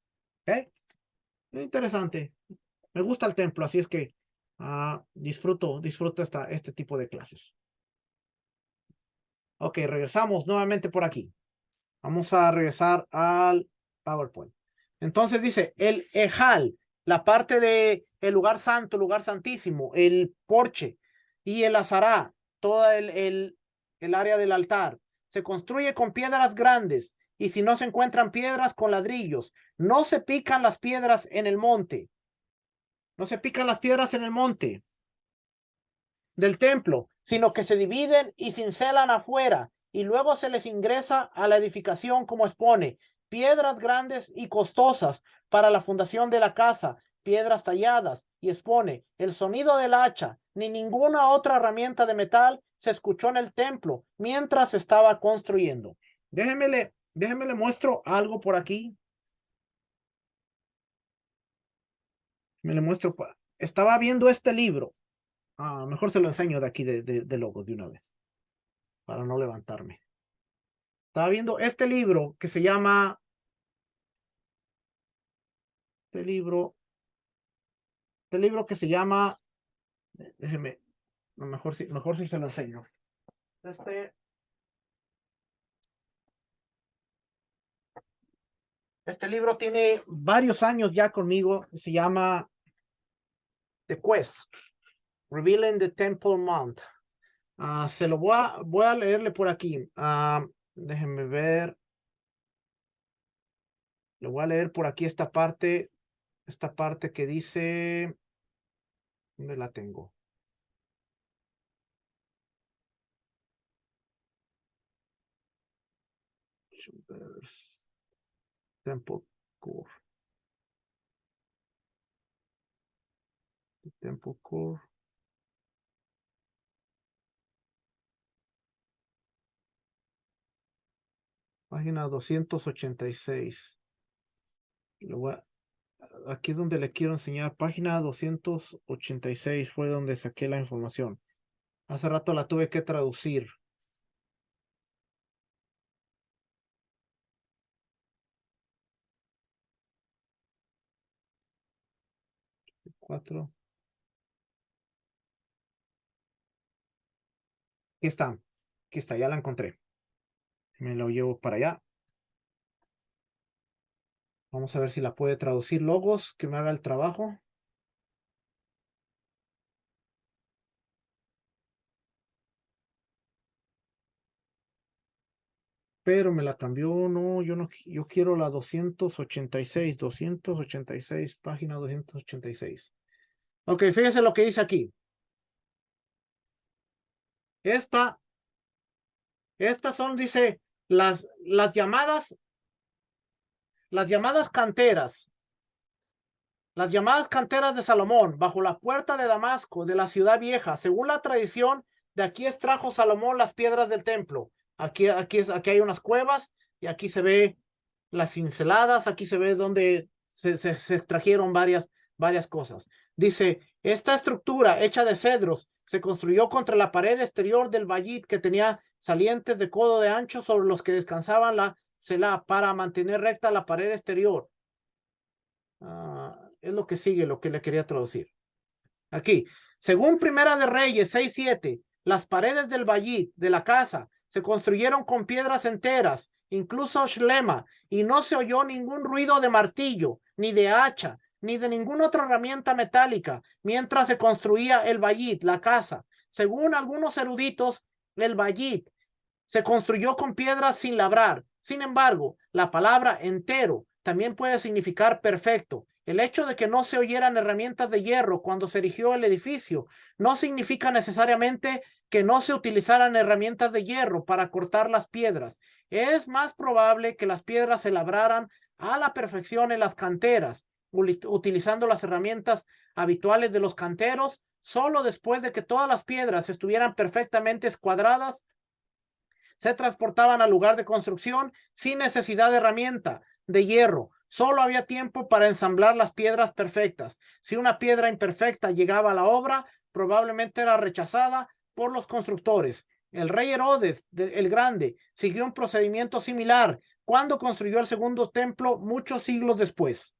¿Ok? Interesante. Me gusta el templo, así es que disfruto este tipo de clases. Ok, regresamos nuevamente por aquí. Vamos a regresar al PowerPoint. Entonces dice, el Ejal, la parte de el lugar santo, lugar santísimo, el porche y el azará, todo el área del altar, se construye con piedras grandes y si no se encuentran piedras, con ladrillos. No se pican las piedras en el monte. No se pican las piedras en el monte del templo, sino que se dividen y cincelan afuera, y luego se les ingresa a la edificación como expone, piedras grandes y costosas para la fundación de la casa, piedras talladas, y expone, el sonido del hacha, ni ninguna otra herramienta de metal se escuchó en el templo mientras se estaba construyendo. Déjeme le muestro algo por aquí. Me le muestro. Estaba viendo este libro. Mejor se lo enseño de aquí de logo de una vez, para no levantarme. Estaba viendo este libro que se llama, este libro que se llama, déjeme, mejor si se lo enseño. Este libro tiene varios años ya conmigo, se llama The Quest, Revealing the Temple Mount. Se lo voy a leerle por aquí. Déjenme ver. Le voy a leer por aquí esta parte que dice, ¿dónde la tengo? Temple Core. Temple Core. Página 286. Aquí es donde le quiero enseñar. Página 286 fue donde saqué la información. Hace rato la tuve que traducir. 4. Aquí está, ya la encontré. Me lo llevo para allá. Vamos a ver si la puede traducir Logos, que me haga el trabajo. Pero me la cambió, no, yo quiero la 286, página 286. Ok, fíjese lo que dice aquí. Estas son, dice, las llamadas canteras. Las llamadas canteras de Salomón, bajo la puerta de Damasco, de la ciudad vieja. Según la tradición, de aquí extrajo Salomón las piedras del templo. Aquí hay unas cuevas y aquí se ve las cinceladas, aquí se ve donde se extrajeron varias cosas. Dice, esta estructura hecha de cedros se construyó contra la pared exterior del bayit, que tenía salientes de codo de ancho sobre los que descansaban la celá para mantener recta la pared exterior. Es lo que sigue, lo que le quería traducir. Aquí, según Primera de Reyes 6:7, las paredes del bayit de la casa se construyeron con piedras enteras, incluso shlema, y no se oyó ningún ruido de martillo, ni de hacha, ni de ninguna otra herramienta metálica, mientras se construía el bayit, la casa. Según algunos eruditos, el bayit se construyó con piedras sin labrar. Sin embargo, la palabra entero también puede significar perfecto. El hecho de que no se oyeran herramientas de hierro cuando se erigió el edificio no significa necesariamente que no se utilizaran herramientas de hierro para cortar las piedras. Es más probable que las piedras se labraran a la perfección en las canteras, utilizando las herramientas habituales de los canteros. Solo después de que todas las piedras estuvieran perfectamente escuadradas, se transportaban al lugar de construcción sin necesidad de herramienta de hierro. Solo había tiempo para ensamblar las piedras perfectas. Si una piedra imperfecta llegaba a la obra, probablemente era rechazada por los constructores. El rey Herodes el Grande siguió un procedimiento similar cuando construyó el segundo templo muchos siglos después.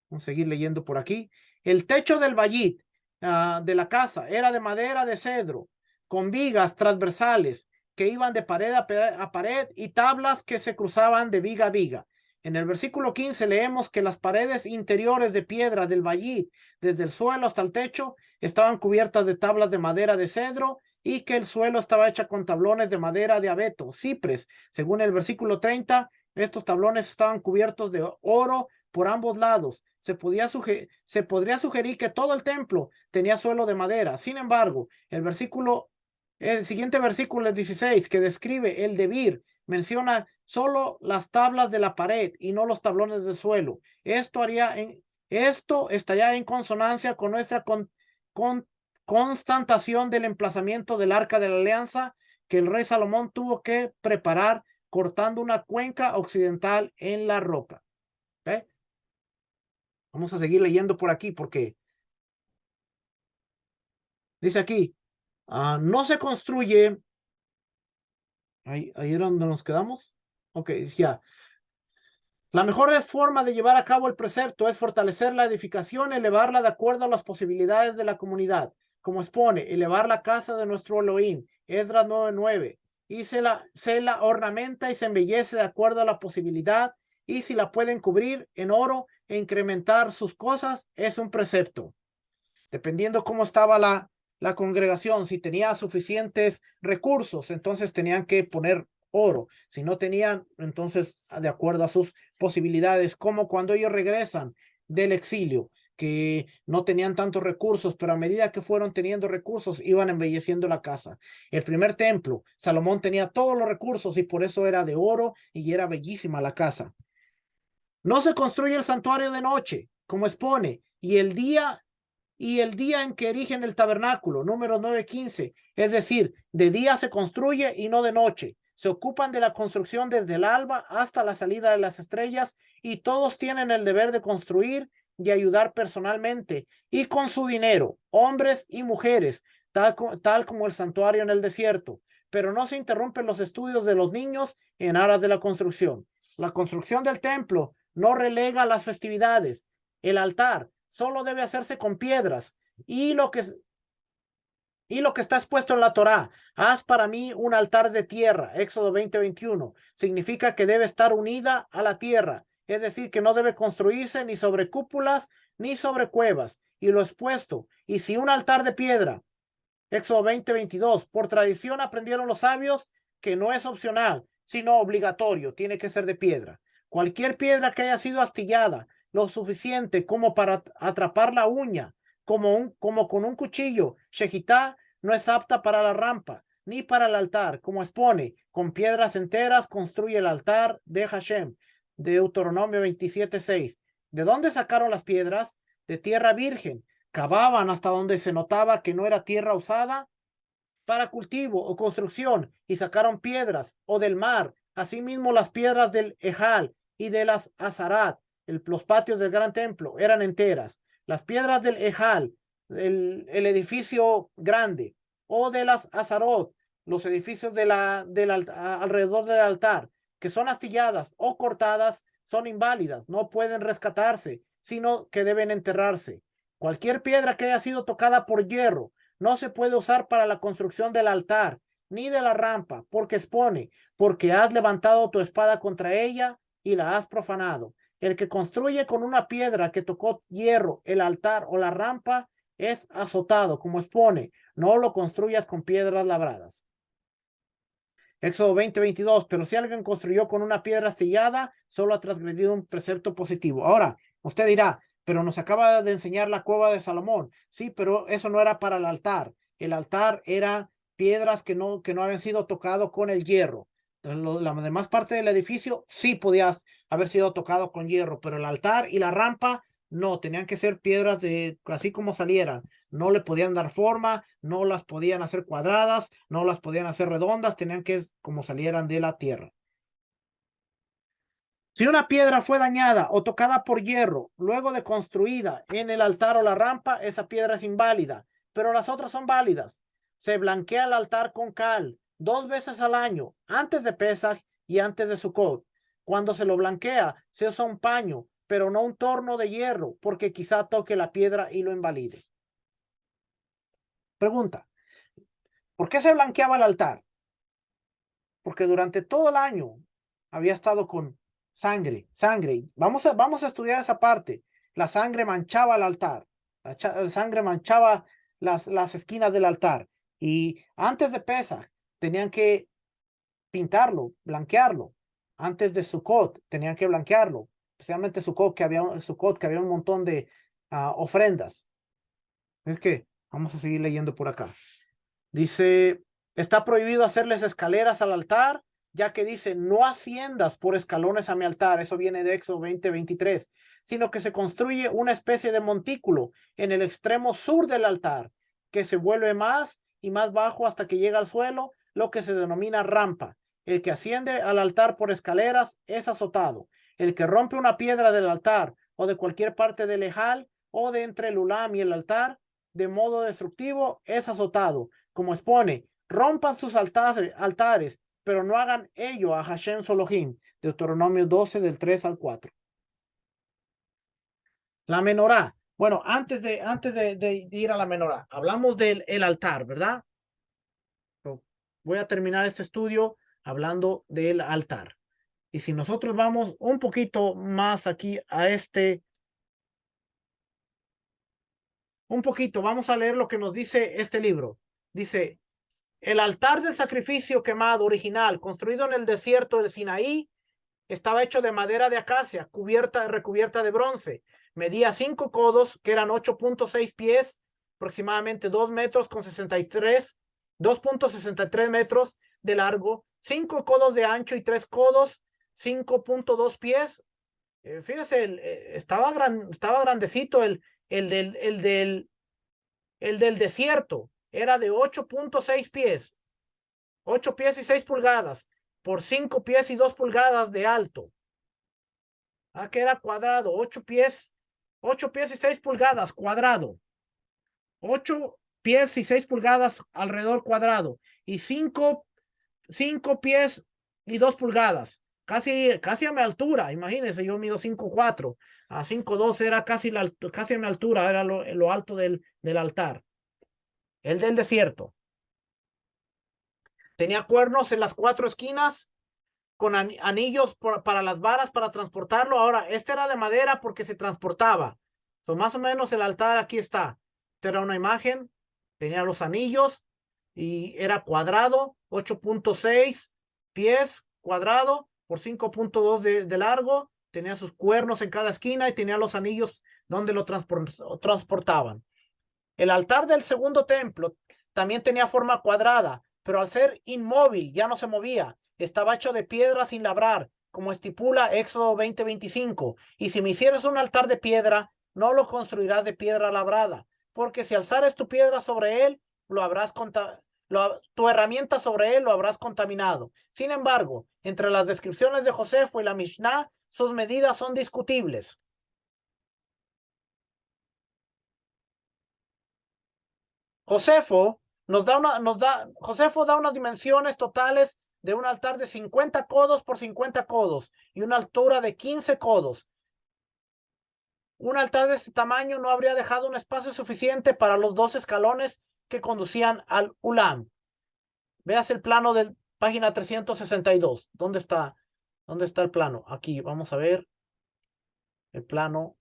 Vamos a seguir leyendo por aquí. El techo del bayit de la casa era de madera de cedro, con vigas transversales que iban de pared a pared y tablas que se cruzaban de viga a viga. En el versículo 15 leemos que las paredes interiores de piedra del bayit, desde el suelo hasta el techo, estaban cubiertas de tablas de madera de cedro y que el suelo estaba hecho con tablones de madera de abeto, cipres. Según el versículo 30, estos tablones estaban cubiertos de oro por ambos lados. Se podría sugerir que todo el templo tenía suelo de madera. Sin embargo, el siguiente versículo, el 16, que describe el debir, menciona solo las tablas de la pared y no los tablones del suelo. Esto estaría en consonancia con nuestra constatación del emplazamiento del Arca de la Alianza que el rey Salomón tuvo que preparar cortando una cuenca occidental en la roca. ¿Okay? Vamos a seguir leyendo por aquí porque dice aquí, no se construye. Ahí era donde nos quedamos. Ok, ya. La mejor forma de llevar a cabo el precepto es fortalecer la edificación, elevarla de acuerdo a las posibilidades de la comunidad. Como expone, elevar la casa de nuestro Elohim, Esdras 9:9. Y se la ornamenta y se embellece de acuerdo a la posibilidad. Y si la pueden cubrir en oro e incrementar sus cosas, es un precepto. Dependiendo cómo estaba la congregación, si tenía suficientes recursos, entonces tenían que poner oro. Si no tenían, entonces de acuerdo a sus posibilidades, como cuando ellos regresan del exilio, que no tenían tantos recursos, pero a medida que fueron teniendo recursos, iban embelleciendo la casa. El primer templo, Salomón tenía todos los recursos y por eso era de oro y era bellísima la casa. No se construye el santuario de noche, como expone, y el día en que erigen el tabernáculo, número 9:15, es decir, de día se construye y no de noche. Se ocupan de la construcción desde el alba hasta la salida de las estrellas y todos tienen el deber de construir y ayudar personalmente y con su dinero, hombres y mujeres, tal como el santuario en el desierto. Pero no se interrumpen los estudios de los niños en aras de la construcción. La construcción del templo no relega las festividades. El altar solo debe hacerse con piedras y lo que está expuesto en la Torá. Haz para mí un altar de tierra. Éxodo 20:21. Significa que debe estar unida a la tierra. Es decir, que no debe construirse ni sobre cúpulas ni sobre cuevas. Y lo expuesto. Y si un altar de piedra. Éxodo 20:22. Por tradición aprendieron los sabios que no es opcional, sino obligatorio. Tiene que ser de piedra. Cualquier piedra que haya sido astillada lo suficiente como para atrapar la uña, como con un cuchillo, shejitá, no es apta para la rampa, ni para el altar, como expone, con piedras enteras construye el altar de Hashem. Deuteronomio 27:6. ¿De dónde sacaron las piedras? De tierra virgen. Cavaban hasta donde se notaba que no era tierra usada para cultivo o construcción y sacaron piedras o del mar. Asimismo, las piedras del Ejal y de las Azarat, los patios del gran templo, eran enteras. Las piedras del Ejal, el edificio grande, o de las Azarot, los edificios alrededor del altar, que son astilladas o cortadas, son inválidas, no pueden rescatarse, sino que deben enterrarse. Cualquier piedra que haya sido tocada por hierro no se puede usar para la construcción del altar, ni de la rampa, porque expone, porque has levantado tu espada contra ella y la has profanado. El que construye con una piedra que tocó hierro el altar o la rampa es azotado, como expone. No lo construyas con piedras labradas. Éxodo 20:22. Pero si alguien construyó con una piedra sellada, solo ha transgredido un precepto positivo. Ahora, usted dirá, pero nos acaba de enseñar la cueva de Salomón. Sí, pero eso no era para el altar. El altar era piedras que no habían sido tocado con el hierro. La demás parte del edificio sí podías haber sido tocado con hierro, pero el altar y la rampa no, tenían que ser piedras de así como salieran. No le podían dar forma, no las podían hacer cuadradas, no las podían hacer redondas, tenían que como salieran de la tierra. Si una piedra fue dañada o tocada por hierro, luego de construida en el altar o la rampa, esa piedra es inválida, pero las otras son válidas. Se blanquea el altar con cal 2 veces al año, antes de Pesaj y antes de Sukkot. Cuando se lo blanquea, se usa un paño, pero no un torno de hierro, porque quizá toque la piedra y lo invalide. Pregunta: ¿por qué se blanqueaba el altar? Porque durante todo el año había estado con sangre. Vamos a estudiar esa parte. La sangre manchaba el altar. La sangre manchaba las esquinas del altar. Y antes de Pesaj tenían que pintarlo, blanquearlo. Antes de Sukkot tenían que blanquearlo. Especialmente Sukkot, que había un montón de ofrendas. Es que vamos a seguir leyendo por acá. Dice, está prohibido hacerles escaleras al altar, ya que dice, no asciendas por escalones a mi altar. Eso viene de Éxodo 20:23, sino que se construye una especie de montículo en el extremo sur del altar, que se vuelve más y más bajo hasta que llega al suelo, lo que se denomina rampa. El que asciende al altar por escaleras es azotado. El que rompe una piedra del altar o de cualquier parte del ejal o de entre el ulam y el altar de modo destructivo es azotado. Como expone, rompan sus altares, pero no hagan ello a Hashem Solohim. Deuteronomio 12 del 3 al 4. La menorá. Bueno, antes de ir a la menorá, hablamos del altar, ¿verdad? Voy a terminar este estudio hablando del altar. Y si nosotros vamos un poquito más aquí a vamos a leer lo que nos dice este libro. Dice, el altar del sacrificio quemado original, construido en el desierto de Sinaí, estaba hecho de madera de acacia, recubierta de bronce. Medía 5 codos, que eran 8.6 pies, aproximadamente 2 metros con 2.63 metros de largo, 5 codos de ancho y 3 codos, 5.2 pies. Fíjese, estaba grandecito el del desierto. Era de 8.6 pies, 8 pies y 6 pulgadas, por 5 pies y 2 pulgadas de alto. Que era cuadrado, 8 pies y 6 pulgadas cuadrado. 8 pies y 6 pulgadas alrededor cuadrado. Y 5 pies y 2 pulgadas. Casi a mi altura. Imagínense, yo mido 5'4". A 5'2" era casi a mi altura, era lo alto del altar. El del desierto. Tenía cuernos en las 4 esquinas con anillos para las varas para transportarlo. Ahora, este era de madera porque se transportaba. Más o menos el altar aquí está. Esta era una imagen. Tenía los anillos y era cuadrado, 8.6 pies cuadrado por 5.2 de largo. Tenía sus cuernos en cada esquina y tenía los anillos donde lo transportaban. El altar del segundo templo También tenía forma cuadrada, pero al ser inmóvil ya no se movía. Estaba hecho de piedra sin labrar, como estipula Éxodo 20:25. Y si me hicieras un altar de piedra, no lo construirás de piedra labrada, porque si alzares tu piedra sobre él, tu herramienta sobre él lo habrás contaminado. Sin embargo, entre las descripciones de Josefo y la Mishnah, sus medidas son discutibles. Josefo da unas dimensiones totales de un altar de 50 codos por 50 codos y una altura de 15 codos. Un altar de este tamaño no habría dejado un espacio suficiente para los dos escalones que conducían al Ulam. Veas el plano de página 362. ¿Dónde está? ¿Dónde está el plano? Aquí, vamos a ver el plano.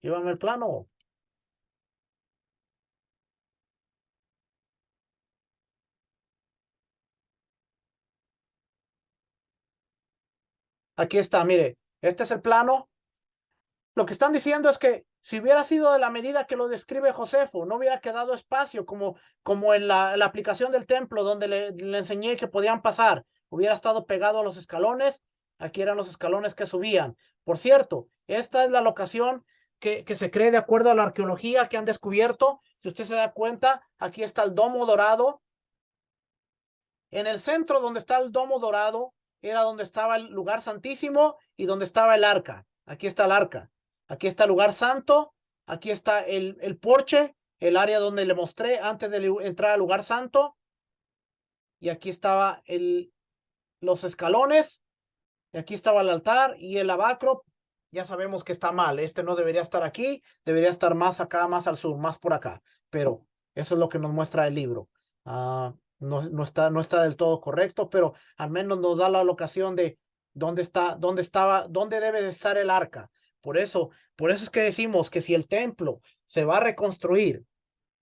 Llévame el plano. Aquí está, mire. Este es el plano. Lo que están diciendo es que si hubiera sido de la medida que lo describe Josefo, no hubiera quedado espacio como en la aplicación del templo donde le enseñé que podían pasar. Hubiera estado pegado a los escalones. Aquí eran los escalones que subían. Por cierto, esta es la locación que se cree de acuerdo a la arqueología que han descubierto. Si usted se da cuenta, aquí está el domo dorado. En el centro donde está el domo dorado era donde estaba el lugar santísimo y donde estaba el arca. Aquí está el arca. Aquí está el lugar santo. Aquí está el porche, el área donde le mostré antes de entrar al lugar santo. Y aquí estaba los escalones. Y aquí estaba el altar y el lavacro. Ya sabemos que está mal. Este no debería estar aquí. Debería estar más acá, más al sur, más por acá. Pero eso es lo que nos muestra el libro. No está del todo correcto, pero al menos nos da la locación de dónde debe de estar el arca. Por eso es que decimos que si el templo se va a reconstruir,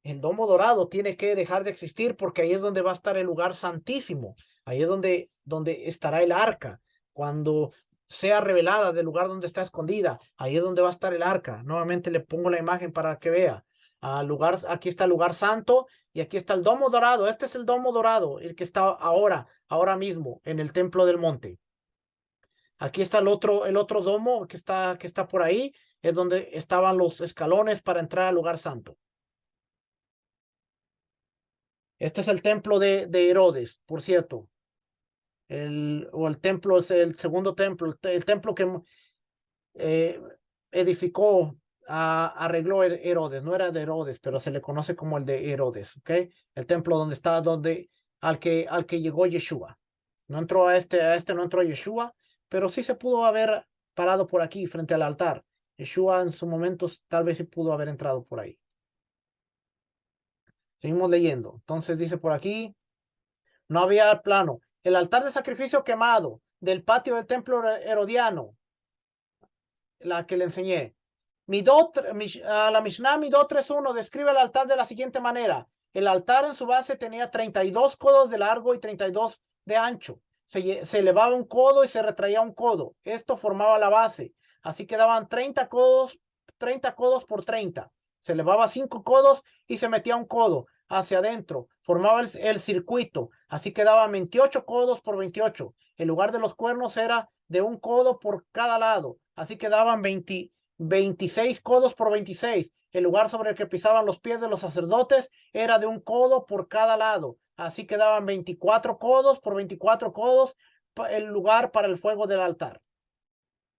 el domo dorado tiene que dejar de existir porque ahí es donde va a estar el lugar santísimo. Ahí es donde estará el arca. Cuando sea revelada del lugar donde está escondida, ahí es donde va a estar el arca. Nuevamente le pongo la imagen para que vea. Aquí está el lugar santo y aquí está el domo dorado. Este es el domo dorado, el que está ahora mismo en el templo del monte. Aquí está el otro domo que está por ahí, es donde estaban los escalones para entrar al lugar santo. Este es el templo de Herodes, por cierto. El templo es el segundo templo, el templo que eh, edificó, arregló Herodes. No era de Herodes, pero se le conoce como el de Herodes, ¿ok? El templo al que llegó Yeshua. No entró a este no entró Yeshua, pero sí se pudo haber parado por aquí frente al altar. Yeshua en su momento tal vez sí pudo haber entrado por ahí. Seguimos leyendo. Entonces dice por aquí, no había plano. El altar de sacrificio quemado del patio del templo herodiano, la que le enseñé. La Mishnah Midot 3.1 describe el altar de la siguiente manera. El altar en su base tenía 32 codos de largo y 32 de ancho. Se elevaba un codo y se retraía un codo. Esto formaba la base. Así quedaban 30 codos por 30. Se elevaba 5 codos y se metía un codo hacia adentro. Formaba el circuito. Así quedaban 28 codos por 28. El lugar de los cuernos era de un codo por cada lado. Así quedaban 26 codos por 26. El lugar sobre el que pisaban los pies de los sacerdotes era de un codo por cada lado. Así quedaban 24 codos por 24 codos el lugar para el fuego del altar.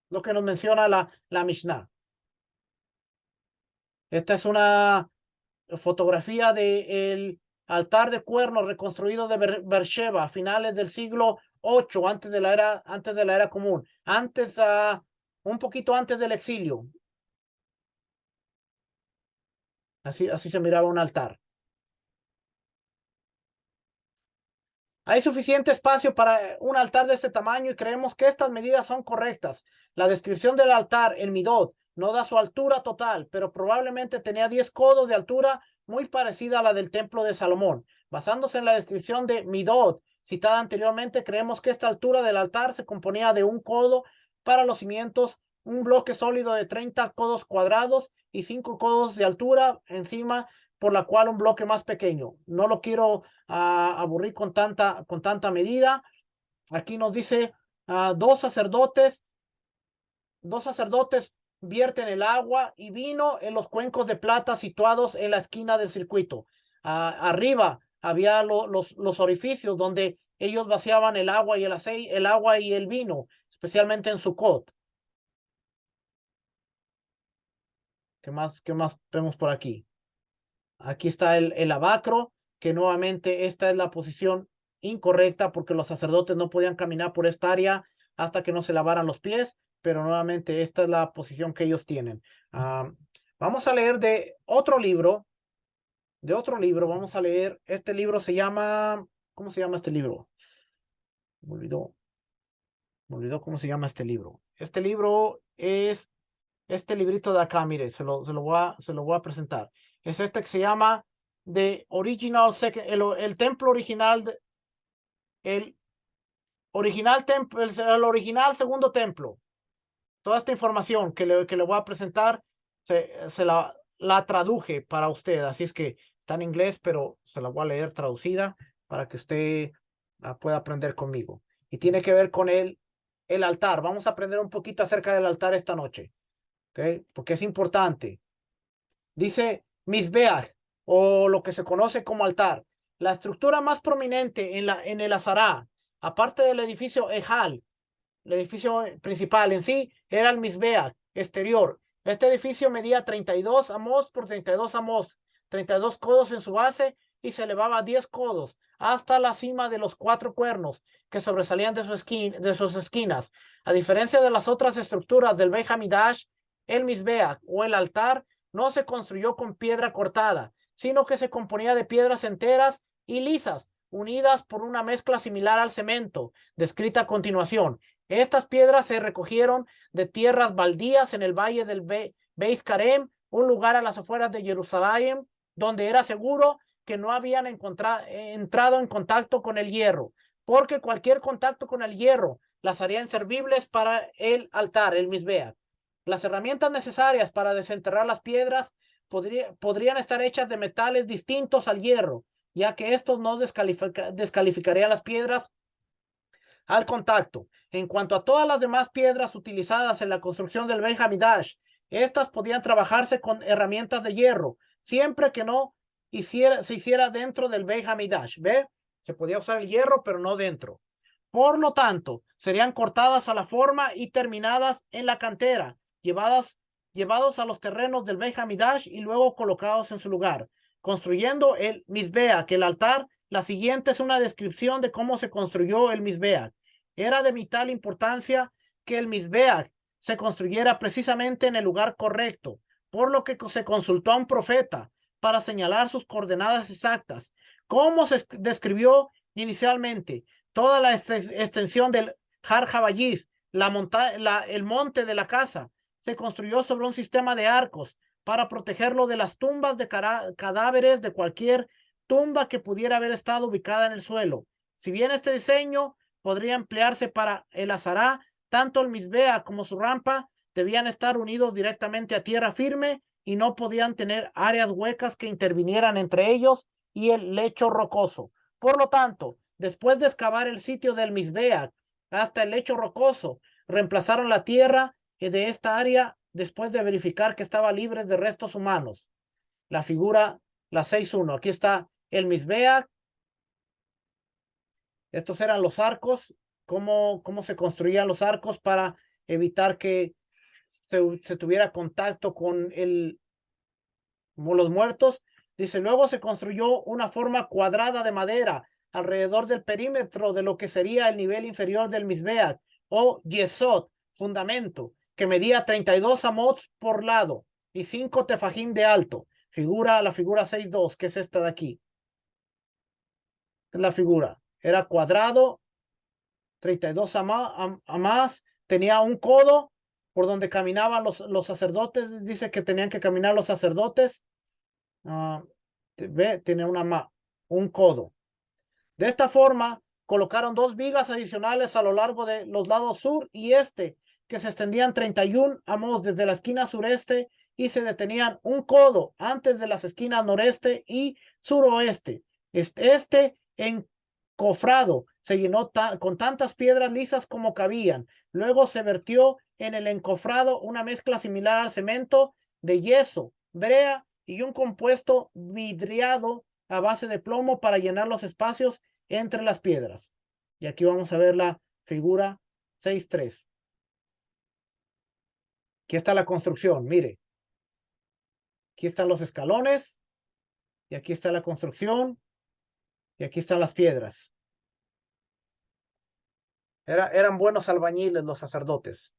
Lo que nos menciona la Mishnah. Esta es una fotografía del altar de cuernos reconstruido de Beersheba a finales del siglo 8 antes de la era común, un poquito antes del exilio. Así se miraba un altar. Hay suficiente espacio para un altar de este tamaño y creemos que estas medidas son correctas. La descripción del altar en Midot no da su altura total, pero probablemente tenía 10 codos de altura, muy parecida a la del templo de Salomón. Basándose en la descripción de Midot citada anteriormente, creemos que esta altura del altar se componía de un codo para los cimientos, un bloque sólido de 30 codos cuadrados y 5 codos de altura encima por la cual un bloque más pequeño. No lo quiero aburrir con tanta medida. Aquí nos dice dos sacerdotes vierten el agua y vino en los cuencos de plata situados en la esquina del circuito. Arriba había los orificios donde ellos vaciaban el agua y el aceite, el agua y el vino, especialmente en Sucot. ¿Qué más vemos por aquí? Aquí está el lavacro, que nuevamente esta es la posición incorrecta porque los sacerdotes no podían caminar por esta área hasta que no se lavaran los pies, pero nuevamente esta es la posición que ellos tienen. Vamos a leer de otro libro, vamos a leer, este libro se llama, ¿cómo se llama este libro? Me olvidó cómo se llama este libro. Este libro es este librito de acá, mire, se lo voy a presentar. Es este que se llama The Original Second, el templo original, el original segundo templo. Toda esta información que le voy a presentar, se la traduje para usted, así es que está en inglés, pero se la voy a leer traducida para que usted pueda aprender conmigo. Y tiene que ver con el altar. Vamos a aprender un poquito acerca del altar esta noche. ¿Okay? Porque es importante. Dice Mizbeach, o lo que se conoce como altar. La estructura más prominente en el Azará, aparte del edificio Ejal, el edificio principal en sí, era el Mizbeach exterior. Este edificio medía 32 amos por 32 amos, 32 codos en su base y se elevaba 10 codos hasta la cima de los 4 cuernos que sobresalían de sus esquinas. A diferencia de las otras estructuras del Beit Hamidash, el Mizbeach o el altar no se construyó con piedra cortada, sino que se componía de piedras enteras y lisas, unidas por una mezcla similar al cemento, descrita a continuación. Estas piedras se recogieron de tierras baldías en el valle del Beis Karem, un lugar a las afueras de Jerusalén, donde era seguro que no habían entrado en contacto con el hierro, porque cualquier contacto con el hierro las haría inservibles para el altar, el Mizbeach. Las herramientas necesarias para desenterrar las piedras podrían estar hechas de metales distintos al hierro, ya que estos no descalificarían las piedras al contacto. En cuanto a todas las demás piedras utilizadas en la construcción del Beit Hamidash, estas podían trabajarse con herramientas de hierro, siempre que no se hiciera dentro del Beit Hamidash. ¿Ve? Se podía usar el hierro, pero no dentro. Por lo tanto, serían cortadas a la forma y terminadas en la cantera, llevados a los terrenos del Beit Hamidash y luego colocados en su lugar. Construyendo el Mizbeach, el altar, la siguiente es una descripción de cómo se construyó el Mizbeach. Era de vital importancia que el Mizbeach se construyera precisamente en el lugar correcto, por lo que se consultó a un profeta para señalar sus coordenadas exactas. ¿Cómo se describió inicialmente? Toda la extensión del Har Jabayís, el monte de la casa, se construyó sobre un sistema de arcos para protegerlo de las tumbas de cadáveres de cualquier tumba que pudiera haber estado ubicada en el suelo. Si bien este diseño podría emplearse para el Azará, tanto el Mizbeach como su rampa debían estar unidos directamente a tierra firme y no podían tener áreas huecas que intervinieran entre ellos y el lecho rocoso. Por lo tanto, después de excavar el sitio del Mizbeach hasta el lecho rocoso, reemplazaron la tierra de esta área después de verificar que estaba libre de restos humanos. La figura, la 6.1. Aquí está el Mizbeach. Estos eran los arcos, cómo se construían los arcos para evitar que se tuviera contacto con los muertos. Dice, luego se construyó una forma cuadrada de madera alrededor del perímetro de lo que sería el nivel inferior del Mizbeach, o Yesod, fundamento, que medía 32 amots por lado y 5 tefajim de alto. La figura 6.2, que es esta de aquí. La figura era cuadrado, 32 amas, tenía un codo por donde caminaban los sacerdotes. Dice que tenían que caminar los sacerdotes. Tiene un codo. De esta forma, colocaron 2 vigas adicionales a lo largo de los lados sur y este, que se extendían 31 amos desde la esquina sureste y se detenían un codo antes de las esquinas noreste y suroeste. Este encofrado se llenó con tantas piedras lisas como cabían. Luego se vertió en el encofrado una mezcla similar al cemento de yeso, brea y un compuesto vidriado a base de plomo para llenar los espacios entre las piedras. Y aquí vamos a ver la figura 6.3. Aquí está la construcción, mire. Aquí están los escalones, y aquí está la construcción, y aquí están las piedras. Eran buenos albañiles los sacerdotes.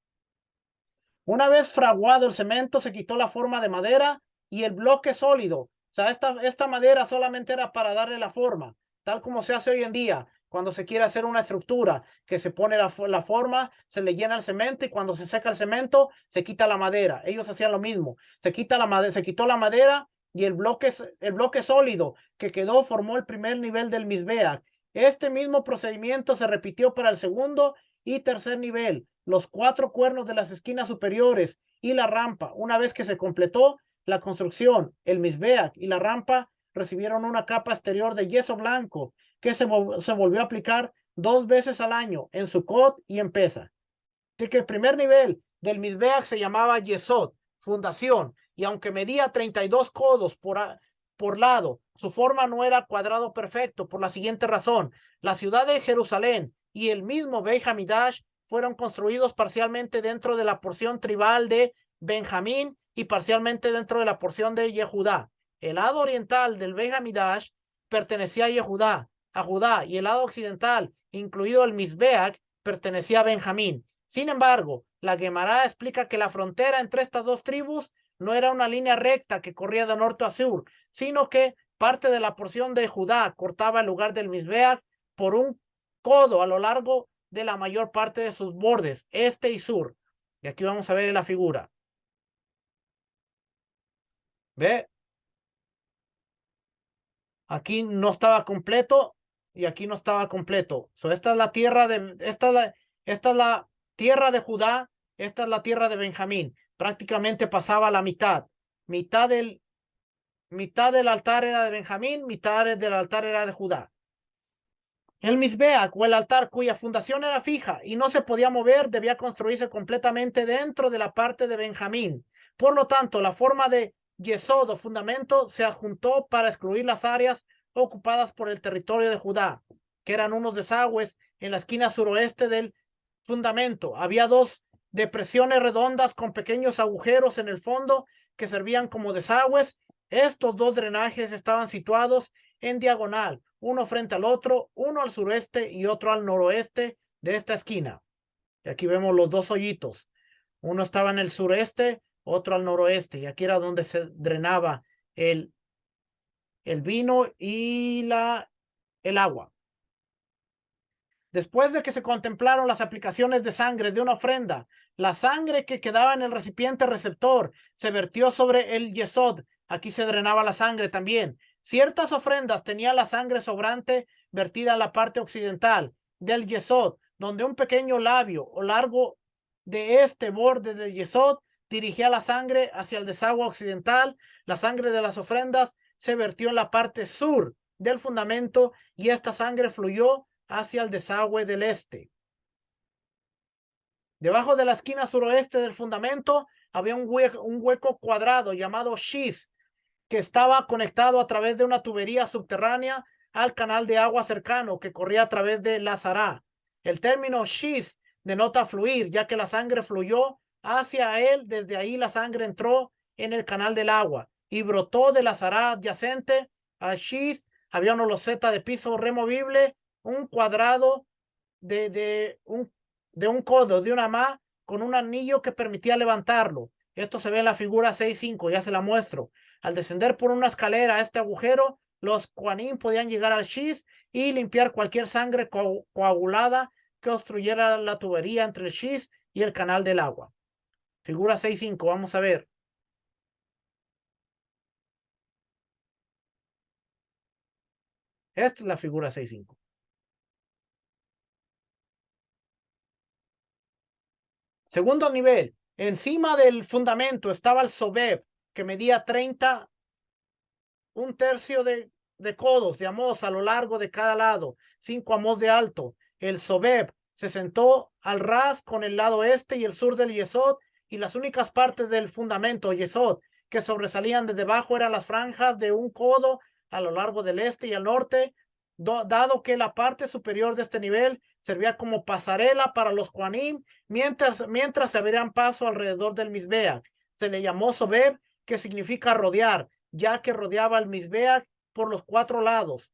Una vez fraguado el cemento, se quitó la forma de madera y el bloque sólido. O sea, esta madera solamente era para darle la forma, tal como se hace hoy en día. Cuando se quiere hacer una estructura, que se pone la forma, se le llena el cemento y cuando se seca el cemento, se quita la madera. Ellos hacían lo mismo. Se quitó la madera y el bloque sólido que quedó formó el primer nivel del Mizbeach. Este mismo procedimiento se repitió para el segundo y tercer nivel, los 4 cuernos de las esquinas superiores y la rampa. Una vez que se completó la construcción, el Mizbeach y la rampa recibieron una capa exterior de yeso blanco que se volvió a aplicar 2 veces al año en Sukkot y en Pesach. De que el primer nivel del Mizbeach se llamaba Yesod, fundación, y aunque medía 32 codos por lado, su forma no era cuadrado perfecto por la siguiente razón. La ciudad de Jerusalén y el mismo Beit Hamidash fueron construidos parcialmente dentro de la porción tribal de Benjamín y parcialmente dentro de la porción de Yehudá. El lado oriental del Beit Hamidash pertenecía a Judá, y el lado occidental, incluido el Mizbeach, pertenecía a Benjamín. Sin embargo, la Gemara explica que la frontera entre estas dos tribus no era una línea recta que corría de norte a sur, sino que parte de la porción de Judá cortaba el lugar del Mizbeach por un codo a lo largo de la mayor parte de sus bordes, este y sur. Y aquí vamos a ver la figura. ¿Ve? Aquí no estaba completo y aquí no estaba completo. Esta es la tierra esta es la tierra de Judá, esta es la tierra de Benjamín. Prácticamente pasaba la mitad. Mitad del altar era de Benjamín, mitad del altar era de Judá. El Mizbeach o el altar cuya fundación era fija y no se podía mover debía construirse completamente dentro de la parte de Benjamín. Por lo tanto, la forma de yesod o fundamento se adjuntó para excluir las áreas ocupadas por el territorio de Judá, que eran unos desagües en la esquina suroeste del fundamento. Había 2 depresiones redondas con pequeños agujeros en el fondo que servían como desagües. Estos 2 drenajes estaban situados en diagonal, uno frente al otro, uno al sureste y otro al noroeste de esta esquina. Y aquí vemos los 2 hoyitos. Uno estaba en el sureste, otro al noroeste. Y aquí era donde se drenaba el vino y el agua. Después de que se contemplaron las aplicaciones de sangre de una ofrenda, la sangre que quedaba en el recipiente receptor se vertió sobre el yesod. Aquí se drenaba la sangre también. Ciertas ofrendas tenían la sangre sobrante vertida a la parte occidental del yesod, donde un pequeño labio o largo de este borde del yesod dirigía la sangre hacia el desagüe occidental. La sangre de las ofrendas se vertió en la parte sur del fundamento y esta sangre fluyó hacia el desagüe del este. Debajo de la esquina suroeste del fundamento había un hueco cuadrado llamado shiz, que estaba conectado a través de una tubería subterránea al canal de agua cercano que corría a través de la Sará. El término shiz denota fluir, ya que la sangre fluyó hacia él. Desde ahí la sangre entró en el canal del agua y brotó de la Sará adyacente al shiz. Había una loseta de piso removible, un cuadrado de un codo, de una mano, con un anillo que permitía levantarlo. Esto se ve en la figura 6.5, ya se la muestro. Al descender por una escalera a este agujero, los Kohanim podían llegar al shiz y limpiar cualquier sangre coagulada que obstruyera la tubería entre el shiz y el canal del agua. Figura 6.5, vamos a ver. Esta es la figura 6.5. Segundo nivel, encima del fundamento estaba el sobeb, que medía 30, un tercio de codos de amos a lo largo de cada lado, 5 amos de alto. El Sobeb se sentó al ras con el lado este y el sur del yesod, y las únicas partes del fundamento yesod que sobresalían de debajo eran las franjas de un codo a lo largo del este y el norte, dado que la parte superior de este nivel servía como pasarela para los Kohanim mientras se abrían paso alrededor del Mizbeach. Se le llamó Sobeb, que significa rodear, ya que rodeaba el Mizbeach por los 4 lados.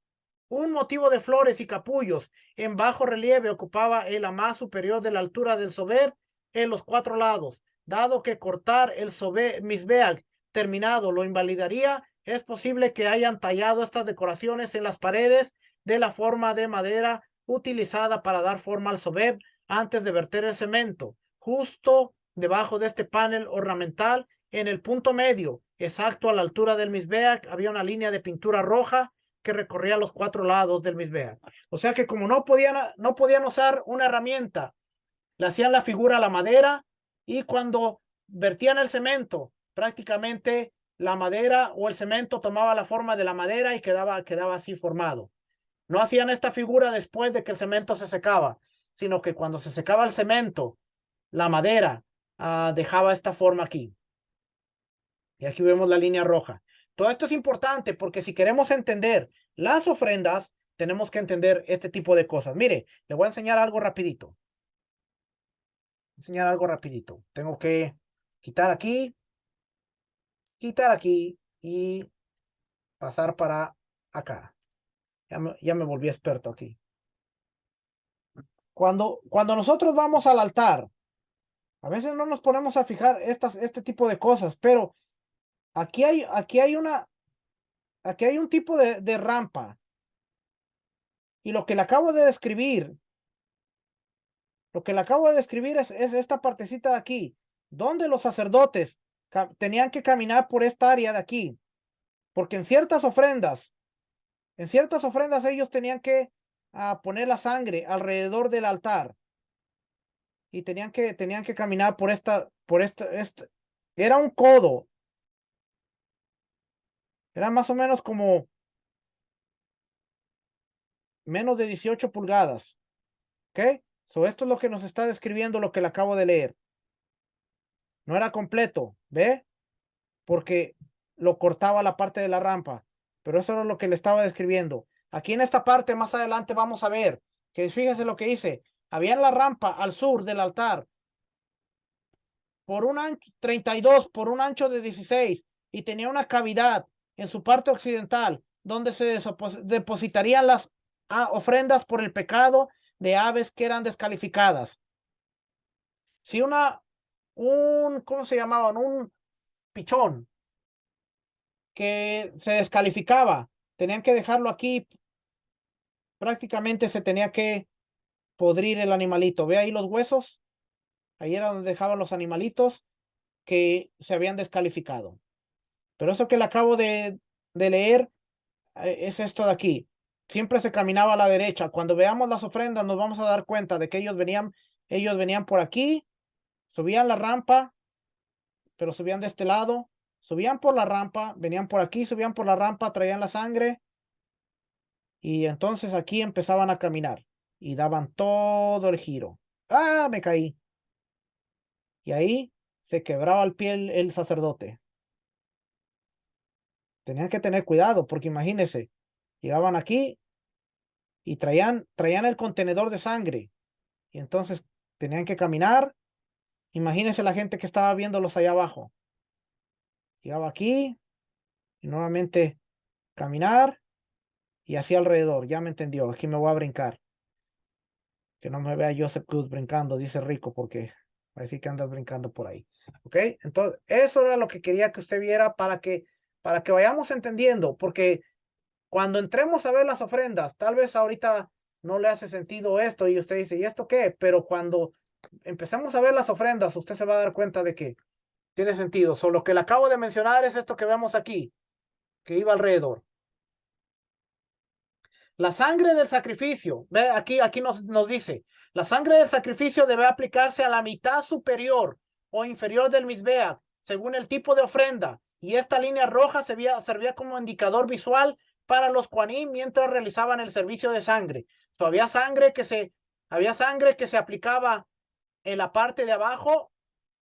Un motivo de flores y capullos en bajo relieve ocupaba el amás superior de la altura del Sobeb en los 4 lados. Dado que cortar el Mizbeach terminado lo invalidaría, es posible que hayan tallado estas decoraciones en las paredes de la forma de madera utilizada para dar forma al Sobeb antes de verter el cemento. Justo debajo de este panel ornamental, en el punto medio, exacto a la altura del Mizbeach, había una línea de pintura roja que recorría los 4 lados del Mizbeach. O sea que como no podían usar una herramienta, le hacían la figura a la madera, y cuando vertían el cemento, prácticamente la madera o el cemento tomaba la forma de la madera y quedaba así formado. No hacían esta figura después de que el cemento se secaba, sino que cuando se secaba el cemento, la madera dejaba esta forma aquí. Y aquí vemos la línea roja. Todo esto es importante porque si queremos entender las ofrendas, tenemos que entender este tipo de cosas. Mire, le voy a enseñar algo rapidito. Tengo que quitar aquí y pasar para acá. Ya me volví experto aquí. Cuando nosotros vamos al altar, a veces no nos ponemos a fijar este tipo de cosas, pero aquí hay un tipo de rampa. Y lo que le acabo de describir es esta partecita de aquí, donde los sacerdotes tenían que caminar por esta área de aquí, porque en ciertas ofrendas ellos tenían que poner la sangre alrededor del altar, y tenían que caminar por esta, era un codo, era más o menos como menos de 18 pulgadas, ¿ok? Esto es lo que nos está describiendo lo que le acabo de leer. No era completo, ¿ve? Porque lo cortaba la parte de la rampa, pero eso era lo que le estaba describiendo. Aquí en esta parte más adelante vamos a ver que fíjese lo que dice. Había en la rampa al sur del altar por un ancho 32 por un ancho de 16, y tenía una cavidad en su parte occidental donde se depositarían las ofrendas por el pecado de aves que eran descalificadas. Si ¿cómo se llamaban? Un pichón que se descalificaba, tenían que dejarlo aquí, prácticamente se tenía que podrir el animalito. Ve ahí los huesos, ahí era donde dejaban los animalitos que se habían descalificado. Pero eso que le acabo de leer es esto de aquí. Siempre se caminaba a la derecha. Cuando veamos las ofrendas nos vamos a dar cuenta de que ellos venían por aquí, subían la rampa, pero subían de este lado, subían por la rampa, venían por aquí, subían por la rampa, traían la sangre, y entonces aquí empezaban a caminar y daban todo el giro. Me caí. Y ahí se quebraba el pie el sacerdote. Tenían que tener cuidado porque imagínense, llegaban aquí y traían el contenedor de sangre, y entonces tenían que caminar. Imagínense la gente que estaba viéndolos allá abajo. Llegaba aquí y nuevamente caminar y así alrededor. Ya me entendió. Aquí me voy a brincar. Que no me vea Joseph Good brincando, dice Rico, porque va a decir que andas brincando por ahí. ¿Ok? Entonces, eso era lo que quería que usted viera para que vayamos entendiendo, porque cuando entremos a ver las ofrendas, tal vez ahorita no le hace sentido esto y usted dice, ¿y esto qué? Pero cuando empecemos a ver las ofrendas, usted se va a dar cuenta de que tiene sentido. Solo lo que le acabo de mencionar es esto que vemos aquí, que iba alrededor. La sangre del sacrificio, ve aquí nos dice, la sangre del sacrificio debe aplicarse a la mitad superior o inferior del Mizbeach, según el tipo de ofrenda, y esta línea roja servía como indicador visual para los Kuanim mientras realizaban el servicio de sangre. So, había sangre que se aplicaba en la parte de abajo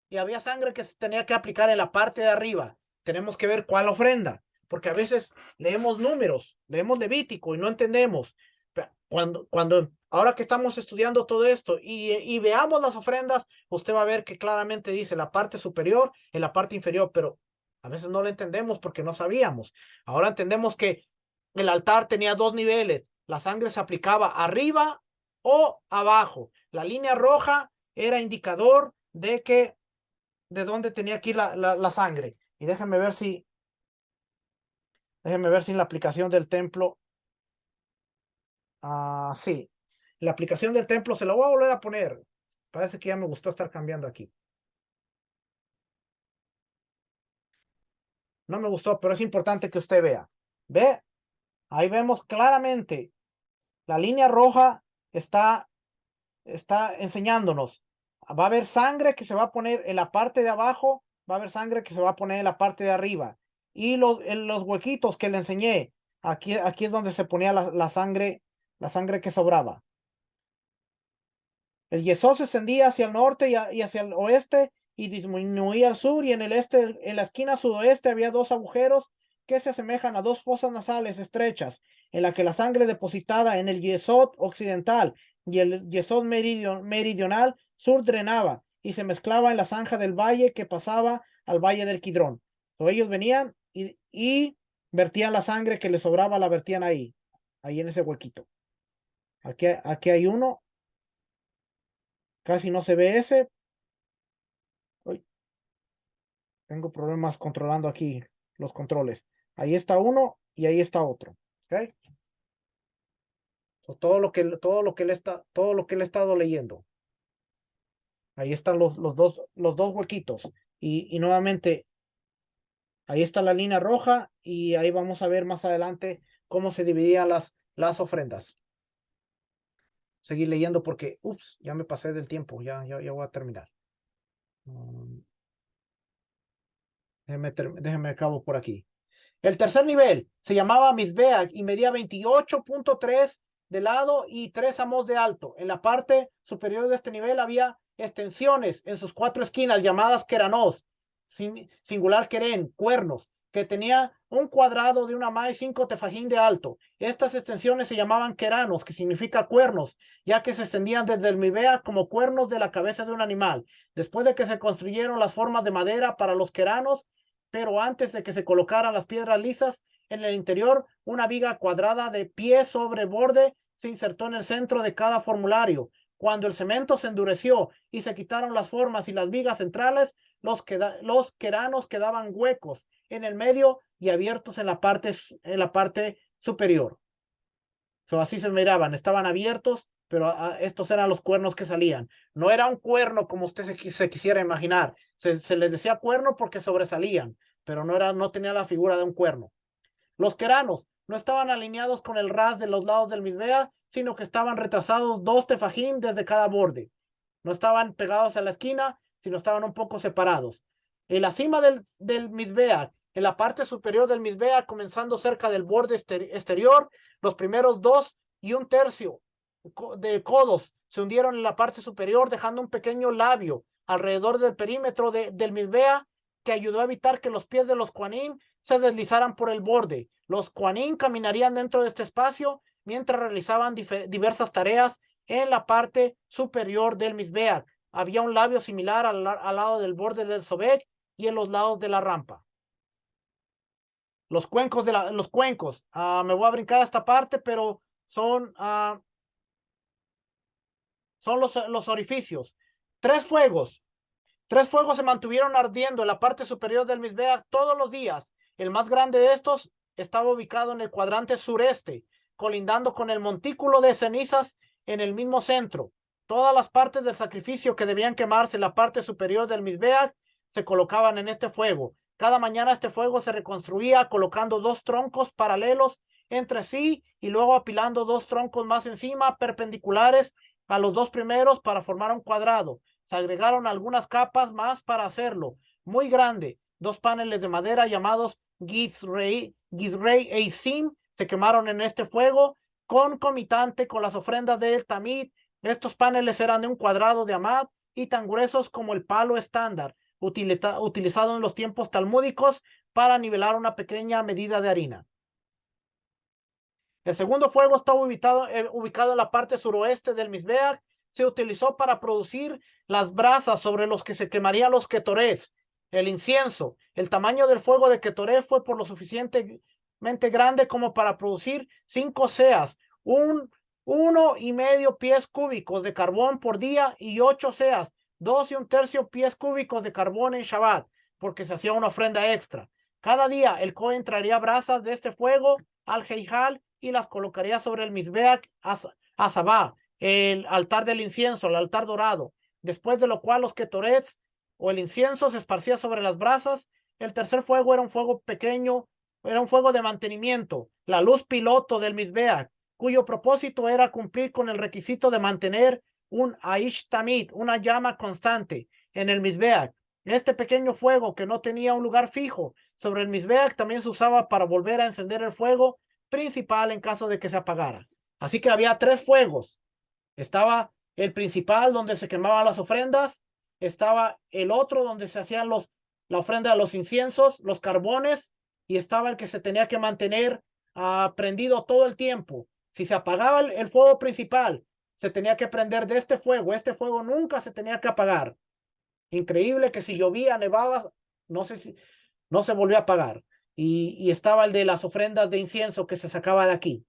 y había sangre que se tenía que aplicar en la parte de arriba. Tenemos que ver cuál ofrenda, porque a veces leemos números, leemos Levítico y no entendemos. Ahora que estamos estudiando todo esto y veamos las ofrendas, usted va a ver que claramente dice la parte superior y la parte inferior, pero a veces no lo entendemos porque no sabíamos. Ahora entendemos que el altar tenía dos niveles. La sangre se aplicaba arriba o abajo. La línea roja era indicador de dónde tenía que ir la sangre. Y déjenme ver si en la aplicación del templo. Sí. La aplicación del templo se la voy a volver a poner. Parece que ya me gustó estar cambiando aquí. No me gustó, pero es importante que usted vea. ¿Ve? Ahí vemos claramente. La línea roja está enseñándonos. Va a haber sangre que se va a poner en la parte de abajo, va a haber sangre que se va a poner en la parte de arriba. Y en los huequitos que le enseñé, aquí es donde se ponía la sangre que sobraba. El yesod se extendía hacia el norte y hacia el oeste y disminuía al sur, y en el este, en la esquina sudoeste, había dos agujeros que se asemejan a dos fosas nasales estrechas, en la que la sangre depositada en el yesod occidental y el yesod meridional sur drenaba y se mezclaba en la zanja del valle que pasaba al valle del Kidrón. Ellos venían y vertían la sangre que les sobraba, la vertían ahí en ese huequito. Aquí hay uno. Casi no se ve ese. Uy, tengo problemas controlando aquí los controles. Ahí está uno y ahí está otro. ¿Ok? So, todo lo que él ha estado leyendo. Ahí están los dos huequitos. Y nuevamente, ahí está la línea roja y ahí vamos a ver más adelante cómo se dividían las ofrendas. Seguir leyendo porque, ya me pasé del tiempo. Ya voy a terminar. Déjenme acabo por aquí. El tercer nivel se llamaba Mizbeach y medía 28.3 de lado y 3 amos de alto. En la parte superior de este nivel había extensiones en sus 4 esquinas llamadas queranos, singular queren, cuernos, que tenía un cuadrado de una amá y 5 tefajín de alto. Estas extensiones se llamaban queranos, que significa cuernos, ya que se extendían desde el Mizbeach como cuernos de la cabeza de un animal. Después de que se construyeron las formas de madera para los queranos, pero antes de que se colocaran las piedras lisas en el interior, una viga cuadrada de pie sobre borde se insertó en el centro de cada formulario. Cuando el cemento se endureció y se quitaron las formas y las vigas centrales, los queranos quedaban huecos en el medio y abiertos en la parte superior. Así se miraban, estaban abiertos, pero estos eran los cuernos que salían. No era un cuerno como usted se quisiera imaginar. Se les decía cuerno porque sobresalían, pero no tenía la figura de un cuerno. Los queranos no estaban alineados con el ras de los lados del Mizbeach, sino que estaban retrasados 2 tefajim desde cada borde. No estaban pegados a la esquina, sino estaban un poco separados. En la cima del Mizbeach, en la parte superior del Mizbeach, comenzando cerca del borde exterior, los primeros 2 y 1/3 de codos se hundieron en la parte superior, dejando un pequeño labio alrededor del perímetro del Mizbeach, que ayudó a evitar que los pies de los Kohanim se deslizaran por el borde. Los Kohanim caminarían dentro de este espacio mientras realizaban diversas tareas en la parte superior del Mizbeach. Había un labio similar al lado del borde del Sobek y en los lados de la rampa. Los cuencos me voy a brincar a esta parte, pero son los orificios. Tres fuegos se mantuvieron ardiendo en la parte superior del Mizbeach todos los días. El más grande de estos estaba ubicado en el cuadrante sureste, colindando con el montículo de cenizas en el mismo centro. Todas las partes del sacrificio que debían quemarse en la parte superior del Mizbeach se colocaban en este fuego. Cada mañana este fuego se reconstruía colocando 2 troncos paralelos entre sí y luego apilando 2 troncos más encima, perpendiculares a los 2 primeros para formar un cuadrado. Se agregaron algunas capas más para hacerlo muy grande. 2 paneles de madera llamados Gizrei Eisim se quemaron en este fuego, concomitante con las ofrendas del Tamid. Estos paneles eran de un cuadrado de amad y tan gruesos como el palo estándar, utilizado en los tiempos talmúdicos para nivelar una pequeña medida de harina. El segundo fuego estaba ubicado en la parte suroeste del Mizbeach. Se utilizó para producir las brasas sobre los que se quemarían los ketorés, el incienso. El tamaño del fuego de ketoré fue por lo suficientemente grande como para producir 5 seas, 1,5 pies cúbicos de carbón por día y 8 seas, 2 1/3 pies cúbicos de carbón en Shabbat, porque se hacía una ofrenda extra. Cada día el Cohen traería brasas de este fuego al Heijal y las colocaría sobre el Mizbeach Asabá, el altar del incienso, el altar dorado, después de lo cual los ketorets o el incienso se esparcía sobre las brasas. El tercer fuego era un fuego pequeño, era un fuego de mantenimiento, la luz piloto del Mizbeach, cuyo propósito era cumplir con el requisito de mantener un Aish Tamid, una llama constante en el Mizbeach. Este pequeño fuego que no tenía un lugar fijo sobre el Mizbeach también se usaba para volver a encender el fuego principal en caso de que se apagara. Así que había 3 fuegos. Estaba el principal donde se quemaban las ofrendas, estaba el otro donde se hacían la ofrenda de los inciensos, los carbones, y estaba el que se tenía que mantener prendido todo el tiempo. Si se apagaba el fuego principal, se tenía que prender de este fuego nunca se tenía que apagar. Increíble que si llovía, nevaba, no se volvió a apagar. Y estaba el de las ofrendas de incienso que se sacaba de aquí.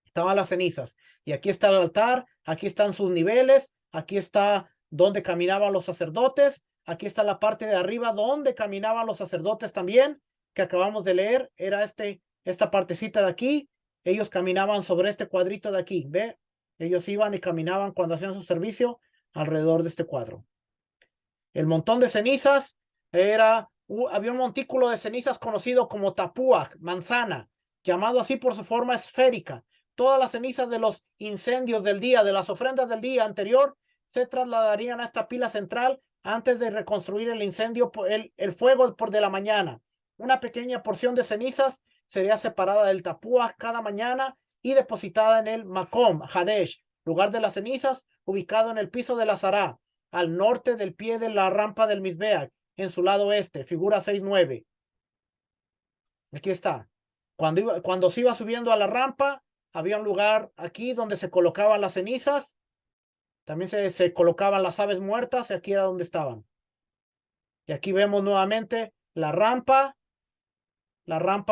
Estaban las cenizas. Y aquí está el altar, aquí están sus niveles, aquí está donde caminaban los sacerdotes, aquí está la parte de arriba donde caminaban los sacerdotes también, que acabamos de leer, era esta partecita de aquí. Ellos caminaban sobre este cuadrito de aquí, ¿ve? Ellos iban y caminaban cuando hacían su servicio alrededor de este cuadro. El montón de cenizas había un montículo de cenizas conocido como tapuaj, manzana, llamado así por su forma esférica. Todas las cenizas de los incendios del día, de las ofrendas del día anterior, se trasladarían a esta pila central antes de reconstruir el incendio, el fuego por de la mañana. Una pequeña porción de cenizas sería separada del tapuaj cada mañana y depositada en el Makom Hadesh, lugar de las cenizas, ubicado en el piso de la Zará, al norte del pie de la rampa del Mizbeach, en su lado este, figura 6.9. Aquí está. Cuando se iba subiendo a la rampa, había un lugar aquí donde se colocaban las cenizas. También se colocaban las aves muertas, y aquí era donde estaban. Y aquí vemos nuevamente la rampa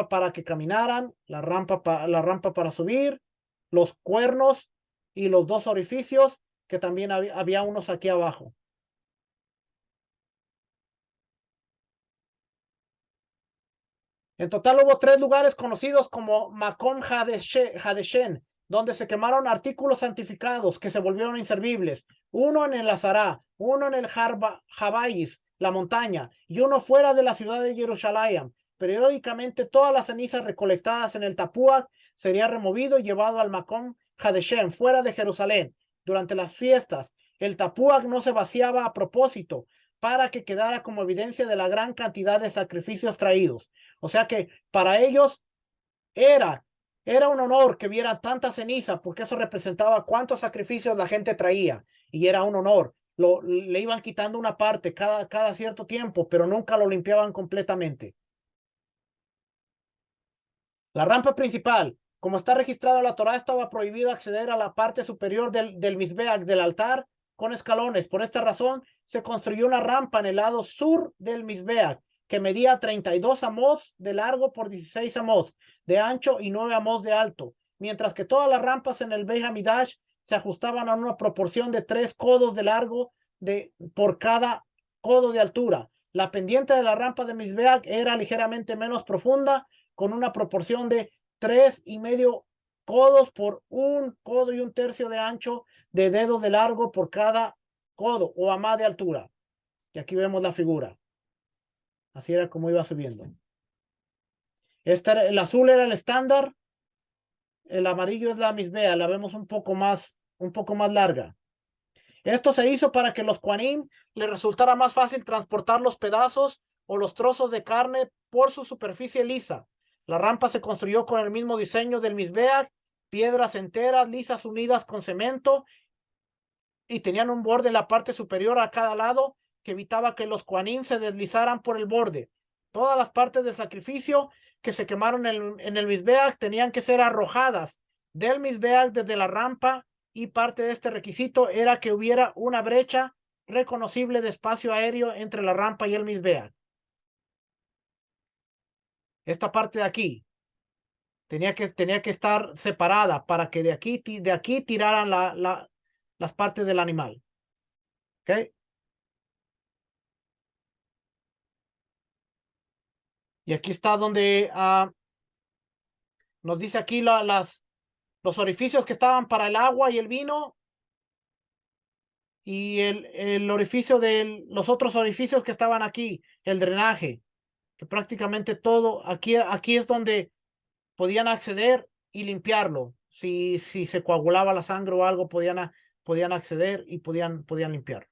para que caminaran, la rampa para subir, los cuernos y los 2 orificios, que también había unos aquí abajo. En total hubo 3 lugares conocidos como Makom Hadeshen, donde se quemaron artículos santificados que se volvieron inservibles. Uno en el Azará, uno en el Jabáis, la montaña, y uno fuera de la ciudad de Jerusalén. Periódicamente todas las cenizas recolectadas en el Tapuach sería removido y llevado al Makom Hadeshen, fuera de Jerusalén. Durante las fiestas, el Tapuach no se vaciaba a propósito para que quedara como evidencia de la gran cantidad de sacrificios traídos. O sea que para ellos era un honor que vieran tanta ceniza, porque eso representaba cuántos sacrificios la gente traía, y era un honor. Le iban quitando una parte cada cierto tiempo, pero nunca lo limpiaban completamente. La rampa principal, como está registrado en la Torá, estaba prohibido acceder a la parte superior del Mizbeach, del altar, con escalones. Por esta razón, se construyó una rampa en el lado sur del Mizbeach, que medía 32 amos de largo por 16 amos de ancho y 9 amos de alto, mientras que todas las rampas en el Beit Hamidash se ajustaban a una proporción de 3 codos de largo por cada codo de altura. La pendiente de la rampa de Mizbeach era ligeramente menos profunda, con una proporción de 3,5 codos por 1 codo y 1/3 de ancho de dedo de largo por cada codo o amá de altura. Y aquí vemos la figura. Así era como iba subiendo. El azul era el estándar, el amarillo es la misbea, la vemos un poco más larga. Esto se hizo para que los Kohanim les resultara más fácil transportar los pedazos o los trozos de carne por su superficie lisa. La rampa se construyó con el mismo diseño del Mizbeach, piedras enteras lisas unidas con cemento, y tenían un borde en la parte superior a cada lado que evitaba que los Kohanim se deslizaran por el borde. Todas las partes del sacrificio que se quemaron en el Mizbeach tenían que ser arrojadas del Mizbeach desde la rampa, y parte de este requisito era que hubiera una brecha reconocible de espacio aéreo entre la rampa y el Mizbeach. Esta parte de aquí tenía que estar separada para que de aquí tiraran las partes del animal. ¿Ok? Y aquí está donde nos dice aquí los orificios que estaban para el agua y el vino, y el orificio de los otros orificios que estaban aquí, el drenaje, que prácticamente todo, aquí es donde podían acceder y limpiarlo. Si se coagulaba la sangre o algo, podían acceder y podían limpiar.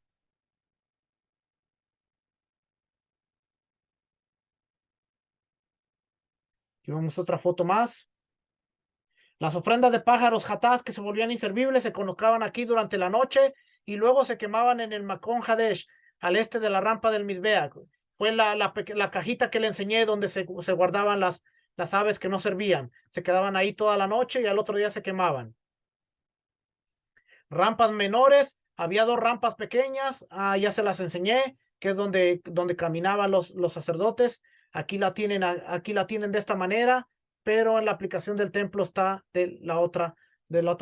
Aquí vemos otra foto más. Las ofrendas de pájaros hatás que se volvían inservibles se colocaban aquí durante la noche y luego se quemaban en el Makon Hadesh, al este de la rampa del Mizbeach. Fue la cajita que le enseñé donde se guardaban las aves que no servían. Se quedaban ahí toda la noche y al otro día se quemaban. Rampas menores, había dos rampas pequeñas, ya se las enseñé, que es donde caminaban los sacerdotes. Aquí la tienen de esta manera, pero en la aplicación del templo está de la otra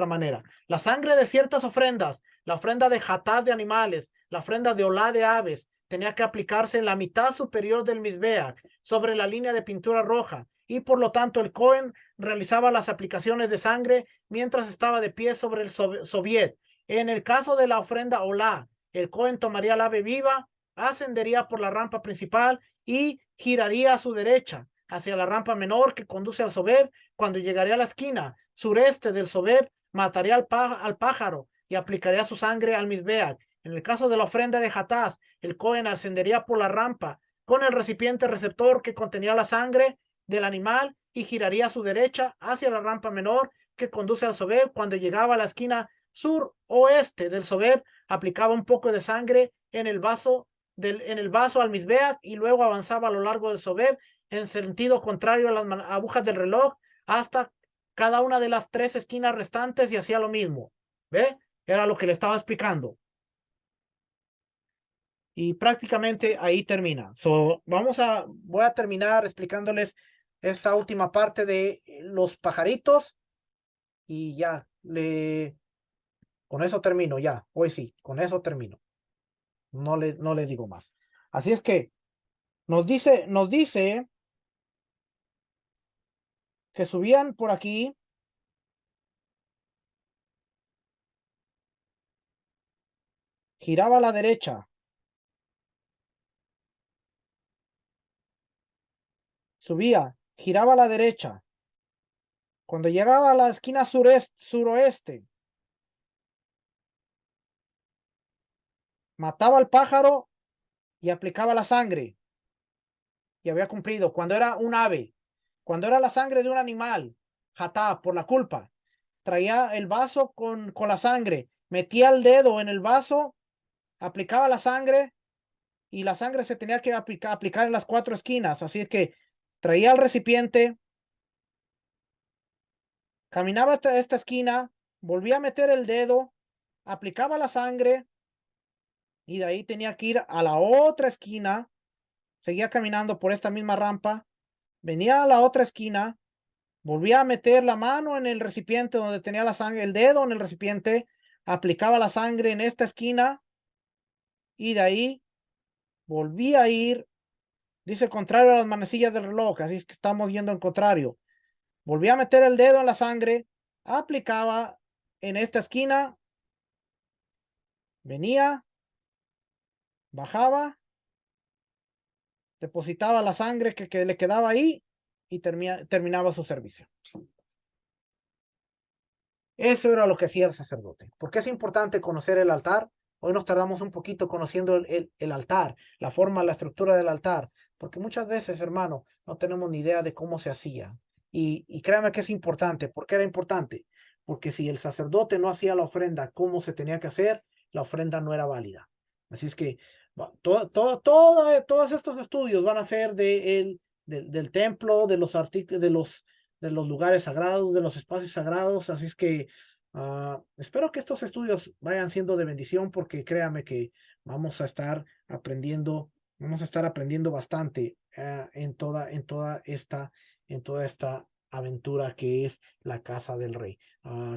manera. La sangre de ciertas ofrendas, la ofrenda de hatás de animales, la ofrenda de olá de aves, tenía que aplicarse en la mitad superior del Mizbeach, sobre la línea de pintura roja, y por lo tanto el Cohen realizaba las aplicaciones de sangre mientras estaba de pie sobre el soviet. En el caso de la ofrenda olá, el Cohen tomaría la ave viva, ascendería por la rampa principal y giraría a su derecha hacia la rampa menor que conduce al Sobeb. Cuando llegaría a la esquina sureste del Sobeb, mataría al pájaro y aplicaría su sangre al Mizbeach. En el caso de la ofrenda de hatás, el Cohen ascendería por la rampa con el recipiente receptor que contenía la sangre del animal y giraría a su derecha hacia la rampa menor que conduce al Sobeb. Cuando llegaba a la esquina sur-oeste del Sobeb, aplicaba un poco de sangre en el vaso al Mizbeach y luego avanzaba a lo largo del Sobeb en sentido contrario a las agujas del reloj hasta cada una de las 3 esquinas restantes y hacía lo mismo. ¿Ve? Era lo que le estaba explicando. Y prácticamente ahí termina. Voy a terminar explicándoles esta última parte de los pajaritos y ya, con eso termino ya. Hoy sí, con eso termino. No les digo más. Así es que nos dice que subían por aquí, giraba a la derecha, subía, giraba a la derecha. Cuando llegaba a la esquina suroeste, mataba al pájaro y aplicaba la sangre. Y había cumplido. Cuando era un ave, cuando era la sangre de un animal, jatá, por la culpa, traía el vaso con la sangre, metía el dedo en el vaso, aplicaba la sangre y la sangre se tenía que aplicar en las 4 esquinas. Así es que traía el recipiente, caminaba hasta esta esquina, volvía a meter el dedo, aplicaba la sangre y de ahí tenía que ir a la otra esquina, seguía caminando por esta misma rampa, venía a la otra esquina, volvía a meter la mano en el recipiente donde tenía la sangre, el dedo en el recipiente, aplicaba la sangre en esta esquina y de ahí volvía a ir, dice contrario a las manecillas del reloj, así es que estamos yendo en contrario. Volvía a meter el dedo en la sangre, aplicaba en esta esquina, venía, bajaba, depositaba la sangre que le quedaba ahí y terminaba su servicio. Eso era lo que hacía el sacerdote. ¿Por qué es importante conocer el altar? Hoy nos tardamos un poquito conociendo el altar, la forma, la estructura del altar. porque muchas veces, hermano, no tenemos ni idea de cómo se hacía. Y créame que es importante. ¿Por qué era importante? Porque si el sacerdote no hacía la ofrenda como se tenía que hacer, la ofrenda no era válida. Así es que todos estos estudios van a ser del templo, de los artículos, de los lugares sagrados, de los espacios sagrados. Así es que espero que estos estudios vayan siendo de bendición, porque créame que vamos a estar aprendiendo Vamos a estar aprendiendo bastante en toda esta aventura que es la Casa del Rey.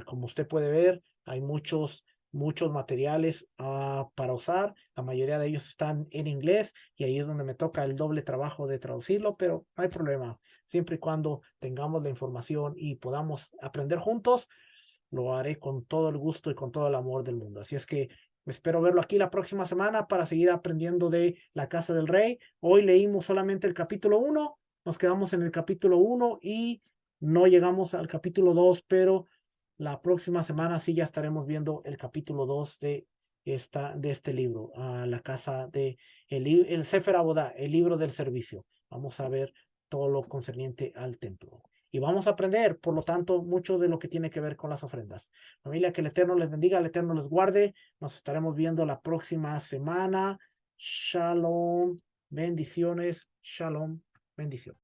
Como usted puede ver, hay muchos materiales para usar. La mayoría de ellos están en inglés y ahí es donde me toca el doble trabajo de traducirlo, pero no hay problema. Siempre y cuando tengamos la información y podamos aprender juntos, lo haré con todo el gusto y con todo el amor del mundo. Así es que espero verlo aquí la próxima semana para seguir aprendiendo de la Casa del Rey. Hoy leímos solamente el capítulo 1, nos quedamos en el capítulo 1 y no llegamos al capítulo 2, pero la próxima semana sí ya estaremos viendo el capítulo 2 de este libro, la casa de el Sefer Abodá, el libro del servicio. Vamos a ver todo lo concerniente al templo. Y vamos a aprender, por lo tanto, mucho de lo que tiene que ver con las ofrendas. Familia, que el Eterno les bendiga, el Eterno les guarde. Nos estaremos viendo la próxima semana. Shalom, bendiciones, shalom, bendiciones.